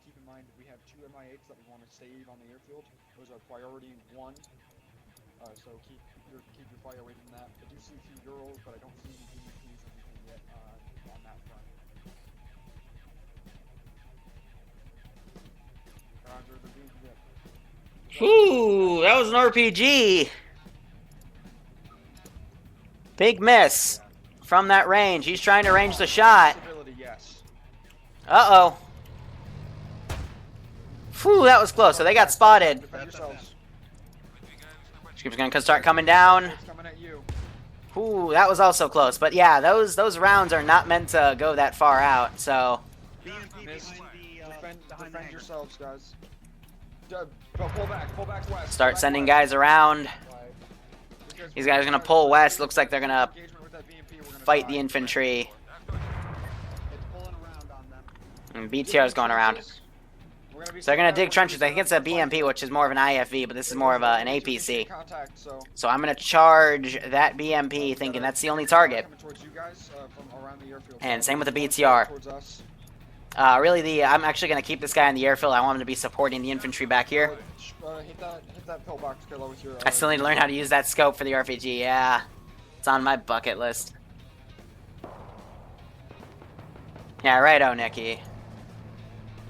Keep in mind we have 2 MI8s that we want to save on the airfield. Those are priority 1. So keep your fire away from that. I do see a few Euros, but I don't see any BMPs or anything yet on that front. Roger, the BMP. Ooh, that was an RPG. Big miss from that range. He's trying to range the shot. Yes. Uh-oh. Whew, that was close. So they got spotted. Defend yourselves. Scoop's gonna start coming down. It's coming at you. Ooh, that was also close. But yeah, those rounds are not meant to go that far out. So Defend yourselves, guys. Pull back west. Start sending guys around. These guys are gonna pull west. Looks like they're gonna fight the infantry. And BTR's going around. So they're gonna dig trenches. I think it's a BMP, which is more of an IFV, but this is more of an APC. So I'm gonna charge that BMP, thinking that's the only target. And same with the BTR. Really, I'm actually gonna keep this guy in the airfield. I want him to be supporting the infantry back here. Hit that pillbox killer with your. I still need to learn how to use that scope for the RPG. Yeah, it's on my bucket list. Yeah, righto, Nikki.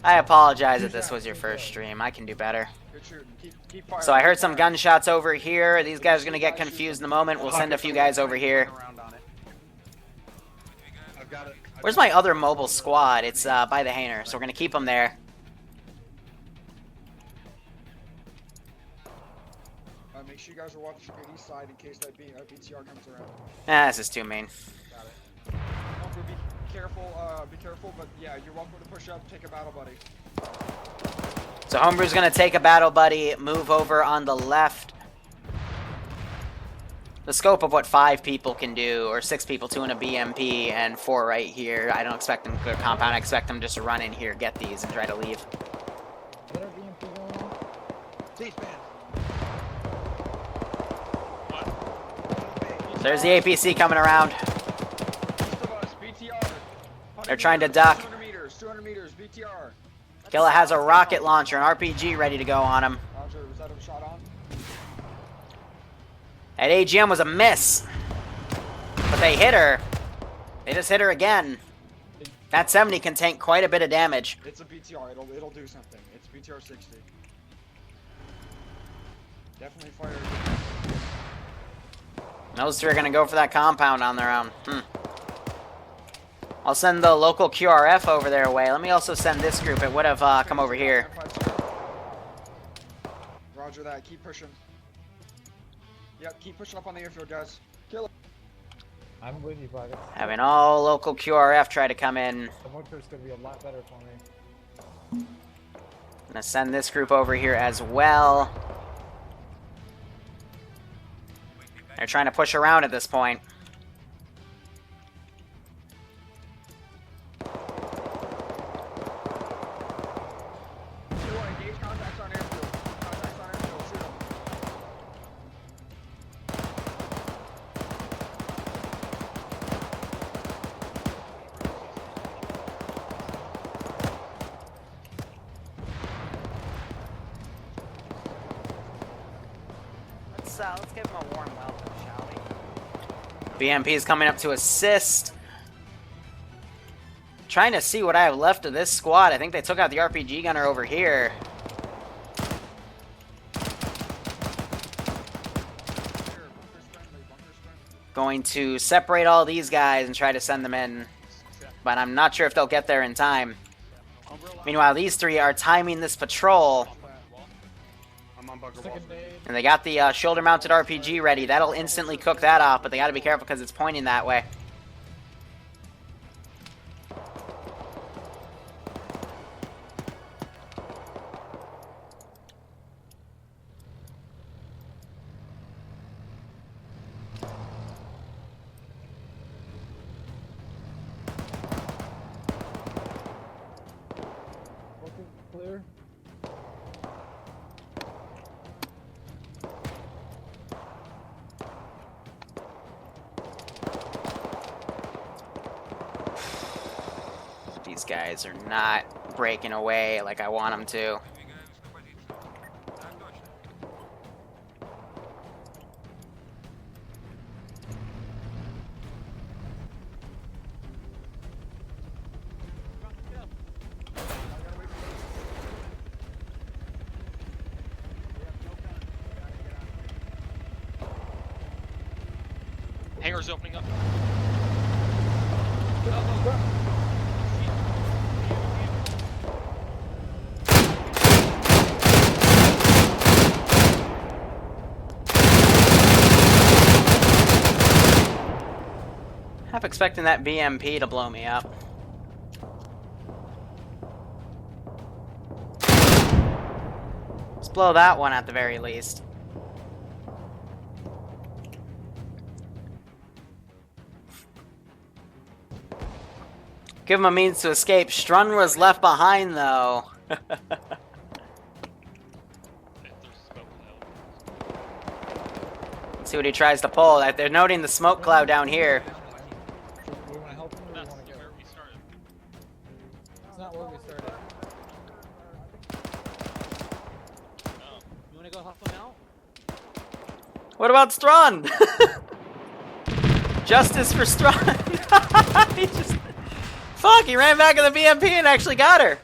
I apologize if this was your first stream. I can do better. So I heard some gunshots over here. These guys are going to get confused in a moment. We'll send a few guys over here. Where's my other mobile squad? It's by the hangar, so we're going to keep them there. Make sure you guys are watching the east side in case that BTR comes around. Ah, this is too mean. Got it. Be careful, but yeah, you're welcome to push up, take a battle buddy. So Homebrew's gonna take a battle buddy, move over on the left. The scope of what 5 people can do, or 6 people, 2 in a BMP, and 4 right here. I don't expect them to go to compound, I expect them just to run in here, get these, and try to leave. There's the APC coming around. They're trying to duck. 200 meters, BTR. Killa has a rocket launcher, an RPG ready to go on him. Roger, was that a shot on? That AGM was a miss. But they hit her. They just hit her again. That 70 can tank quite a bit of damage. It's a BTR, it'll do something. It's BTR 60. Definitely fire. Those 3 are gonna go for that compound on their own. I'll send the local QRF over their way. Let me also send this group. It would have come over here. Roger that. Keep pushing. Yep, keep pushing up on the airfield, guys. Kill it. I'm with you, Pocket. Having all local QRF try to come in. The motor's gonna be a lot better for me. I'm gonna send this group over here as well. They're trying to push around at this point. Let's give him a warm welcome, shall we? BMP is coming up to assist. Trying to see what I have left of this squad. I think they took out the RPG gunner over here. Going to separate all these guys and try to send them in. But I'm not sure if they'll get there in time. Meanwhile, these three are timing this patrol. And they got the shoulder-mounted RPG ready. That'll instantly cook that off, but they gotta be careful because it's pointing that way. Clear. These guys are not breaking away like I want them to. Hangar's opening up. Half expecting that BMP to blow me up. Let's blow that one at the very least. Give him a means to escape. Strun was left behind, though. Let's see what he tries to pull. They're noting the smoke cloud down here. We want to help him or we want to go? It's not where we started. You wanna go help him out? What about Strun? Justice for Strun. He just... Fuck, he ran back in the BMP and actually got her.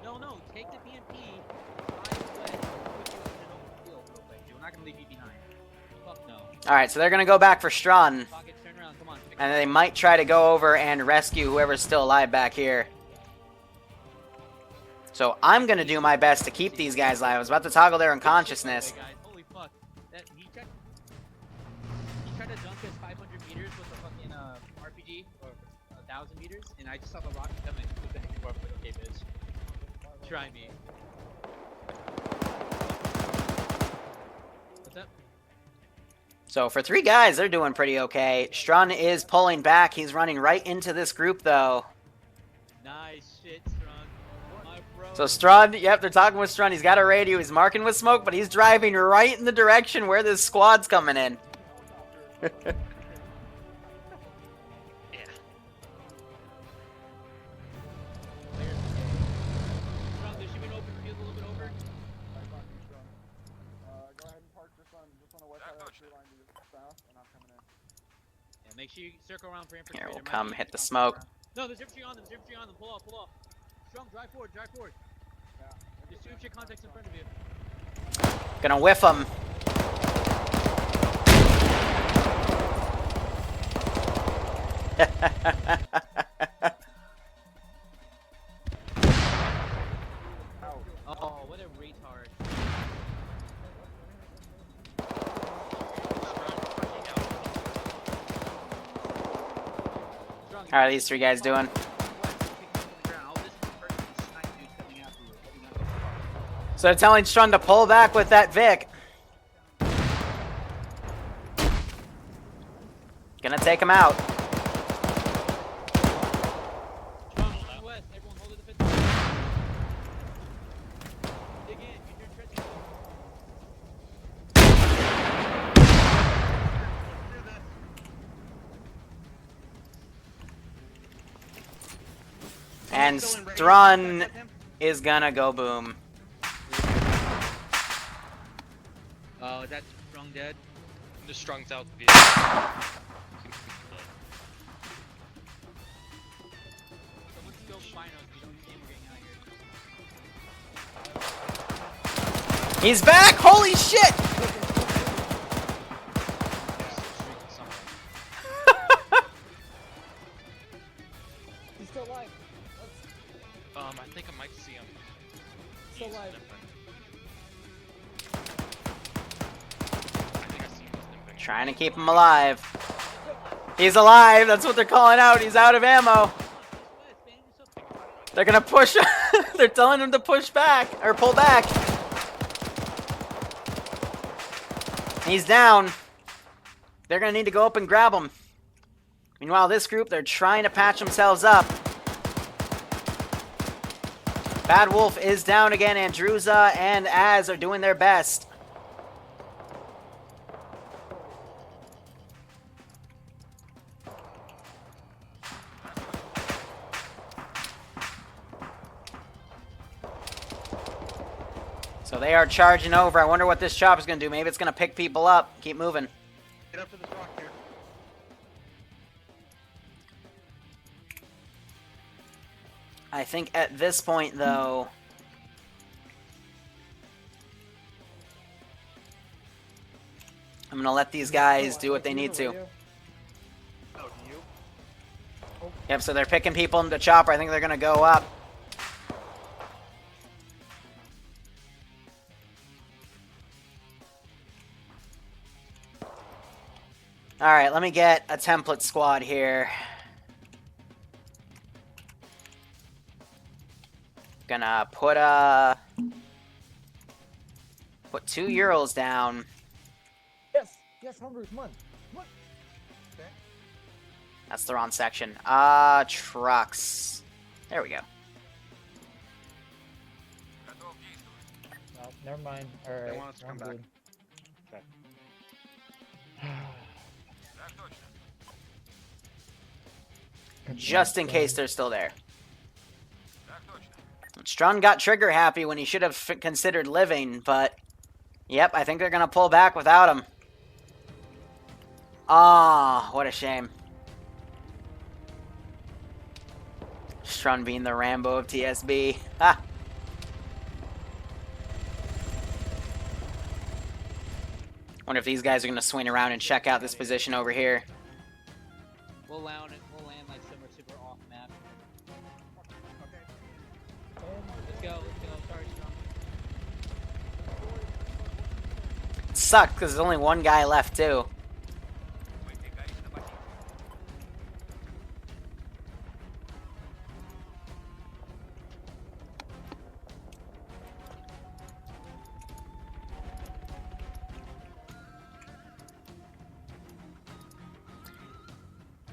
No, take the BMP. We're not gonna leave you behind. Fuck no. Alright, so they're gonna go back for Strun. Fuck it, turn around, come on. And they might try to go over and rescue whoever's still alive back here. So I'm gonna do my best to keep these guys alive. I was about to toggle their unconsciousness. Holy fuck. He tried to dunk us 500 meters with a fucking RPG, or 1,000 meters, and I just saw the rocket coming. Okay, bitch. Try me. What's up? So for three guys, they're doing pretty okay. Strun is pulling back. He's running right into this group, though. Nice shit, Strun. My bro. So Strun, yep, they're talking with Strun. He's got a radio. He's marking with smoke, but he's driving right in the direction where this squad's coming in. Yeah. Strun, there should be an open field a little bit over. Go ahead and park just on the west side of that tree line to the south, and I'm coming in. Yeah, make sure you circle around for infantry. Here, we'll There might come be hit the infantry smoke. No, there's infantry on them, pull off. Strong, drive forward. Yeah. There's two infantry contacts in front of you. Gonna whiff him. Oh, what a retard. How are these three guys doing? So they're telling Strun to pull back with that Vic. Gonna take him out. And Strun is gonna go boom. Oh, that's Strong dead? Just strung out the Someone's still binos, we don't need we're getting out of here. He's back! Holy shit! He's still alive. I think I might see him. Still alive. Trying to keep him alive. He's alive! That's what they're calling out. He's out of ammo. They're gonna push. They're telling him to push back or pull back. He's down. They're gonna need to go up and grab him. Meanwhile, this group, they're trying to patch themselves up. Bad Wolf is down again. Andruza and Az are doing their best. So they are charging over. I wonder what this chopper's gonna do. Maybe it's gonna pick people up. Keep moving. Get up to this rock here. I think at this point, though, I'm gonna let these guys do what they need to. Yep, so they're picking people into chopper. I think they're gonna go up. Alright, let me get a template squad here. Gonna put put 2 Urals down. Yes, Hungry, come on. That's the wrong section. Trucks. There we go. Oh, never mind. Alright. They want us to come back. Just in case they're still there. Strun got trigger happy when he should have considered living, but yep, I think they're gonna pull back without him. Ah, what a shame. Strun being the Rambo of TSB. Ha! Wonder if these guys are gonna swing around and check out this position over here. We'll land like somewhere super off map. Let's go, sorry, Strong. It sucked because there's only one guy left too.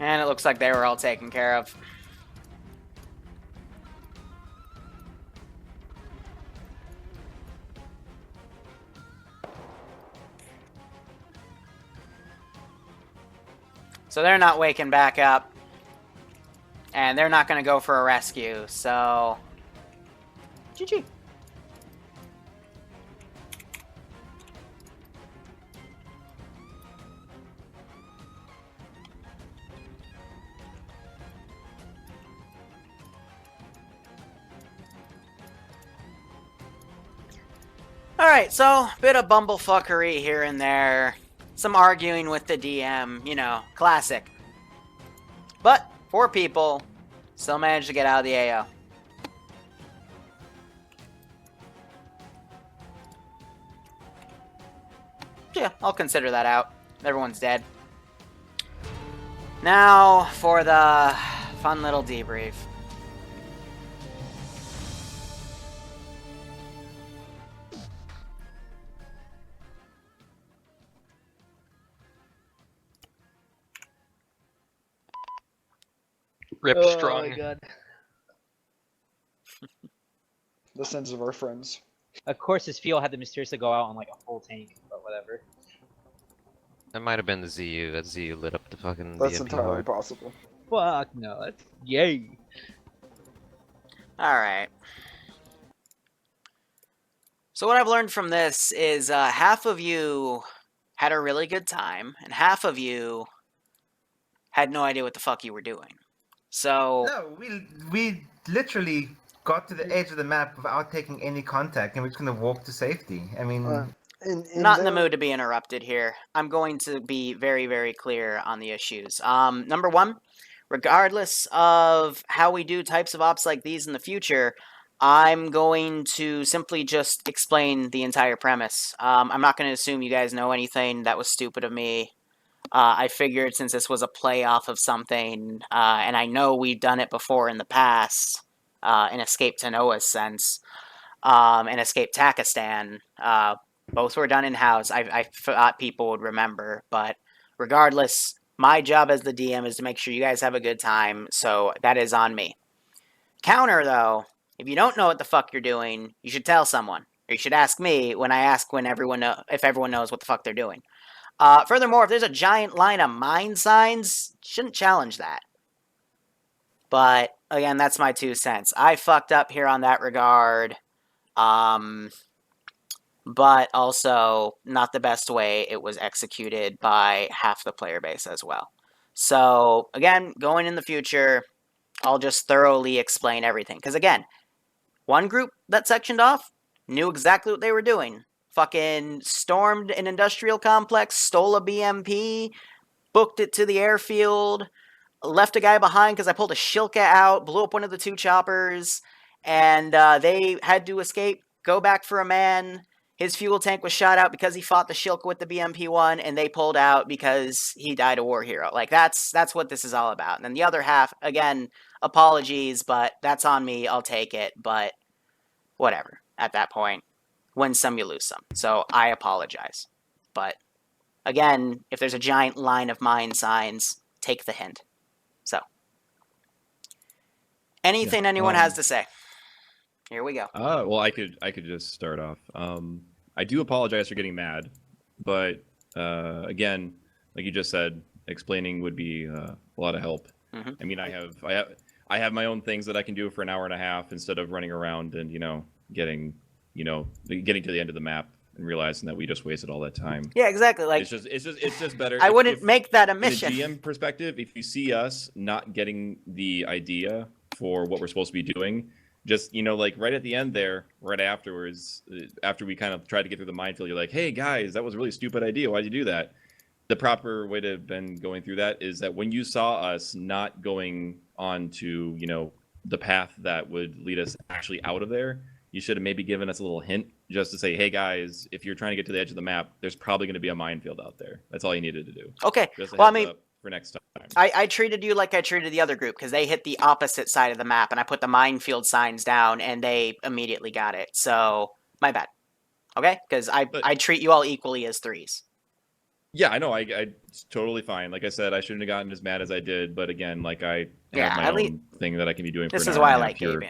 And it looks like they were all taken care of. So they're not waking back up. And they're not going to go for a rescue, so... GG. Alright, so, bit of bumblefuckery here and there. Some arguing with the DM, you know, classic. But, 4 people still managed to get out of the AO. Yeah, I'll consider that out. Everyone's dead. Now, for the fun little debrief. Rip Strong. Oh my god. The sins of our friends. Of course, his fuel had to mysteriously go out on like a full tank, but whatever. That might have been the ZU. That ZU lit up the fucking. That's BMP entirely hard. possible. Fuck no, that's yay. Alright. So what I've learned from this is half of you had a really good time, and half of you had no idea what the fuck you were doing. So no, we literally got to the edge of the map without taking any contact, and we're just gonna walk to safety. I mean, not in the mood to be interrupted here. I'm going to be very, very clear on the issues. Number one, regardless of how we do types of ops like these in the future, I'm going to simply just explain the entire premise. I'm not going to assume you guys know anything. That was stupid of me. I figured since this was a play off of something, and I know we've done it before in the past, in Escape to Noah's sense, and Escape Takistan, both were done in-house. I thought people would remember, but regardless, my job as the DM is to make sure you guys have a good time, so that is on me. Counter, though, if you don't know what the fuck you're doing, you should tell someone. Or you should ask me when I ask if everyone knows what the fuck they're doing. Furthermore, if there's a giant line of mine signs, shouldn't challenge that. But, again, that's my 2 cents. I fucked up here on that regard. But also not the best way it was executed by half the player base as well. So, again, going in the future, I'll just thoroughly explain everything. Because, again, one group that sectioned off knew exactly what they were doing. Fucking stormed an industrial complex, stole a BMP, booked it to the airfield, left a guy behind because I pulled a Shilka out, blew up one of the 2 choppers, and they had to escape, go back for a man. His fuel tank was shot out because he fought the Shilka with the BMP-1, and they pulled out because he died a war hero. Like, that's what this is all about. And then the other half, again, apologies, but that's on me. I'll take it, but whatever. At that point, win some, you lose some. So I apologize. But, again, if there's a giant line of mine signs, take the hint. So, anything anyone has to say? Here we go. Well, I could just start off. I do apologize for getting mad, but again, like you just said, explaining would be a lot of help. Mm-hmm. I mean, I have my own things that I can do for an hour and a half instead of running around and getting to the end of the map and realizing that we just wasted all that time. Yeah, exactly. Like it's just better. I wouldn't make that a mission. From a GM perspective, if you see us not getting the idea for what we're supposed to be doing, just like right at the end there, right afterwards, after we kind of tried to get through the minefield, you're like, hey guys, that was a really stupid idea. Why'd you do that? The proper way to have been going through that is that when you saw us not going on to the path that would lead us actually out of there, you should have maybe given us a little hint just to say, hey guys, if you're trying to get to the edge of the map, there's probably going to be a minefield out there. That's all you needed to do. Okay. Well, I mean, for next time. I treated you like I treated the other group because they hit the opposite side of the map and I put the minefield signs down and they immediately got it. So, my bad. Okay? Because I treat you all equally as 3s. Yeah, I know. It's totally fine. Like I said, I shouldn't have gotten as mad as I did. But again, like I have my own thing that I can be doing. This for is why I like here.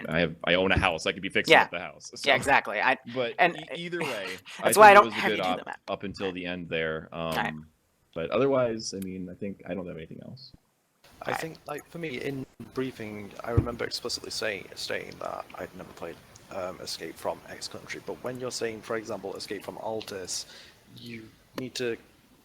I own a house. I could be fixing up the house. So. Yeah, exactly. Either way, that's why I don't it was have a good you do the map. up until the end there. Right. But otherwise, I mean, I think I don't have anything else. I think, like, for me, in briefing, I remember explicitly stating that I'd never played Escape from X country, but when you're saying, for example, Escape from Altis, you need to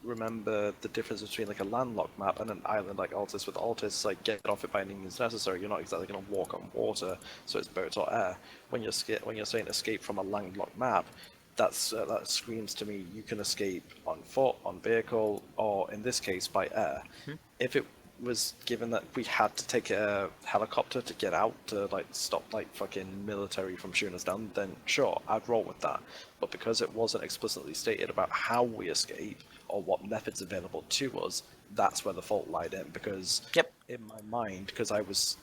remember the difference between, like, a landlocked map and an island like Altis. With Altis, like, get off it by any means necessary, you're not exactly going to walk on water, so it's boat or air. When you're saying Escape from a landlocked map, that screams to me you can escape on foot, on vehicle, or in this case by air. Mm-hmm. If it was given that we had to take a helicopter to get out to like stop like fucking military from shooting us down, then sure, I'd roll with that. But because it wasn't explicitly stated about how we escape or what methods available to us, that's where the fault lied in. Because in my mind, because I was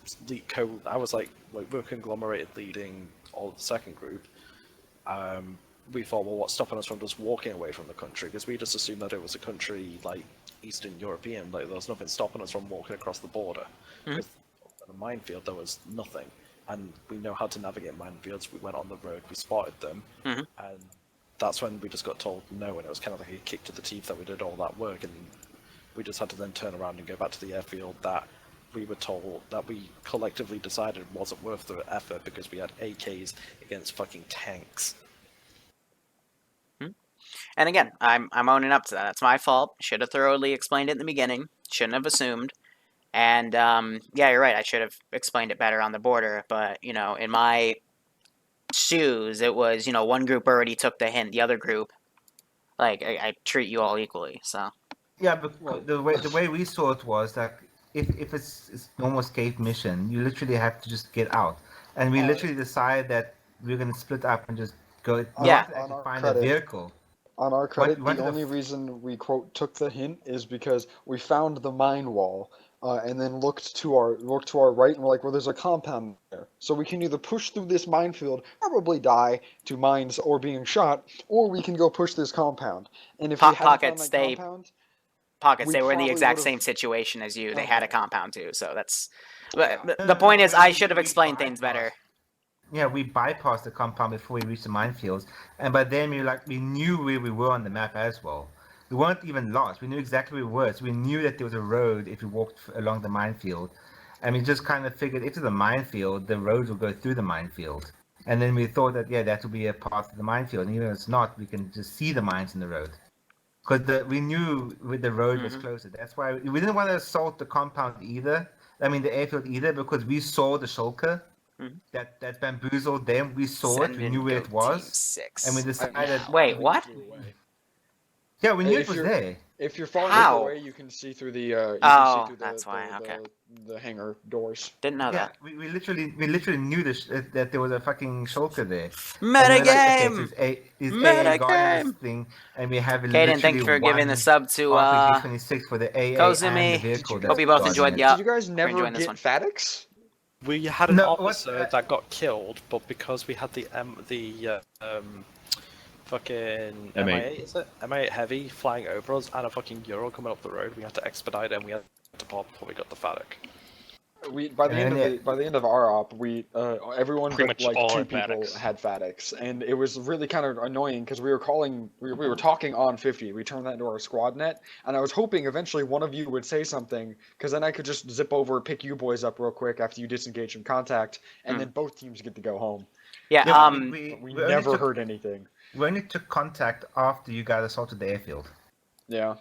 like we're conglomerated leading all of the second group, we thought, well, what's stopping us from just walking away from the country? Because we just assumed that it was a country like Eastern European, like there was nothing stopping us from walking across the border. Mm-hmm. With a minefield, there was nothing, and we know how to navigate minefields. We went on the road, we spotted them, mm-hmm. and that's when we just got told no, and it was kind of like a kick to the teeth that we did all that work, and we just had to then turn around and go back to the airfield that we were told, that we collectively decided wasn't worth the effort because we had AKs against fucking tanks. And again, I'm owning up to that. That's my fault. Should have thoroughly explained it in the beginning. Shouldn't have assumed. And yeah, you're right. I should have explained it better on the border. But you know, in my shoes, it was, you know, one group already took the hint. The other group, like, I treat you all equally. So Yeah, but the way we saw it was that if it's normal escape mission, you literally have to just get out, and we literally decided that we're gonna split up and just go. Yeah. Not On our find credit. a vehicle. On our credit, What the only reason we quote took the hint is because we found the mine wall, and then looked to our right, and we're like, well, there's a compound there, so we can either push through this minefield, probably die to mines or being shot, or we can go push this compound. And if we hadn't found that compound, Pockets, they were in the exact same situation as you. They had a compound too, so that's. But the point is, I should have explained things better. Yeah, we bypassed the compound before we reached the minefields, and by then we knew where we were on the map as well. We weren't even lost. We knew exactly where we were. So we knew that there was a road if we walked along the minefield, and we just kind of figured if it's a minefield, the roads will go through the minefield. And then we thought that that would be a part of the minefield, and even if it's not, we can just see the mines in the road. Because we knew the road was closer. That's why we didn't want to assault the compound either. I mean the airfield either, because we saw the shulker that bamboozled them. We saw it. We knew where it was, and we decided. Wait, what? Yeah, we knew it was there. If you're falling How? away, you can see through the. That's why. Okay. The hangar doors. Didn't know that. We literally knew that there was a fucking shulker there. Metagame. Metagame thing, and we have. Kaden, thank you for giving the sub to RPG26 for the AA Kozumi. and the vehicle. Hope you both enjoyed the. Did you guys never get FATX? We had an officer that got killed, but because we had the fucking M8. is it? M8 heavy flying over us and a fucking Euro coming up the road, we had to expedite it and we had to pop before we got the FATIC. By the end of our op, everyone Pretty but much like all 2 had people FATICs. had FATICs, and it was really kind of annoying because we were talking on 50. We turned that into our squad net, and I was hoping eventually one of you would say something, because then I could just zip over, pick you boys up real quick after you disengage from contact, and then both teams get to go home. Yeah. We never heard anything. We only took contact after you guys assaulted the airfield. Yeah.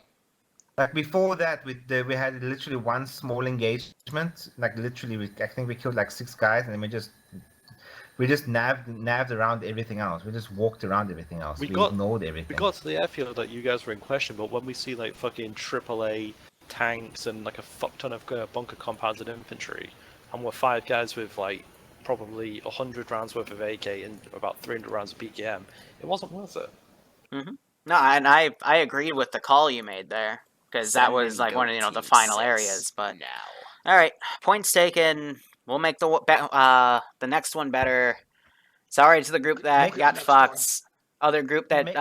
Like before that, we had literally one small engagement. Like literally, I think we killed like 6 guys, and then we just nabbed around everything else. We just walked around everything else. We ignored everything. We got to the airfield that you guys were in question, but when we see like fucking AAA tanks and like a fuck ton of bunker compounds and infantry, and we're 5 guys with like probably 100 rounds worth of AK and about 300 rounds of PKM, it wasn't worth it. No, and I agreed with the call you made there, because that was like one of the final areas. But all right, points taken. We'll make the next one better. Sorry to the group that got fucked. Other group that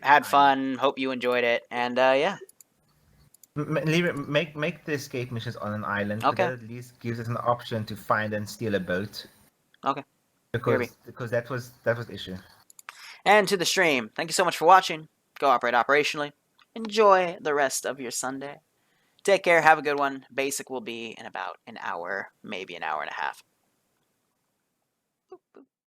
had fun. Hope you enjoyed it. And yeah. Make the escape missions on an island. Okay. That at least gives us an option to find and steal a boat. Okay. Because that was the issue. And to the stream, thank you so much for watching. Go operate operationally. Enjoy the rest of your Sunday. Take care. Have a good one. Basic will be in about an hour, maybe an hour and a half.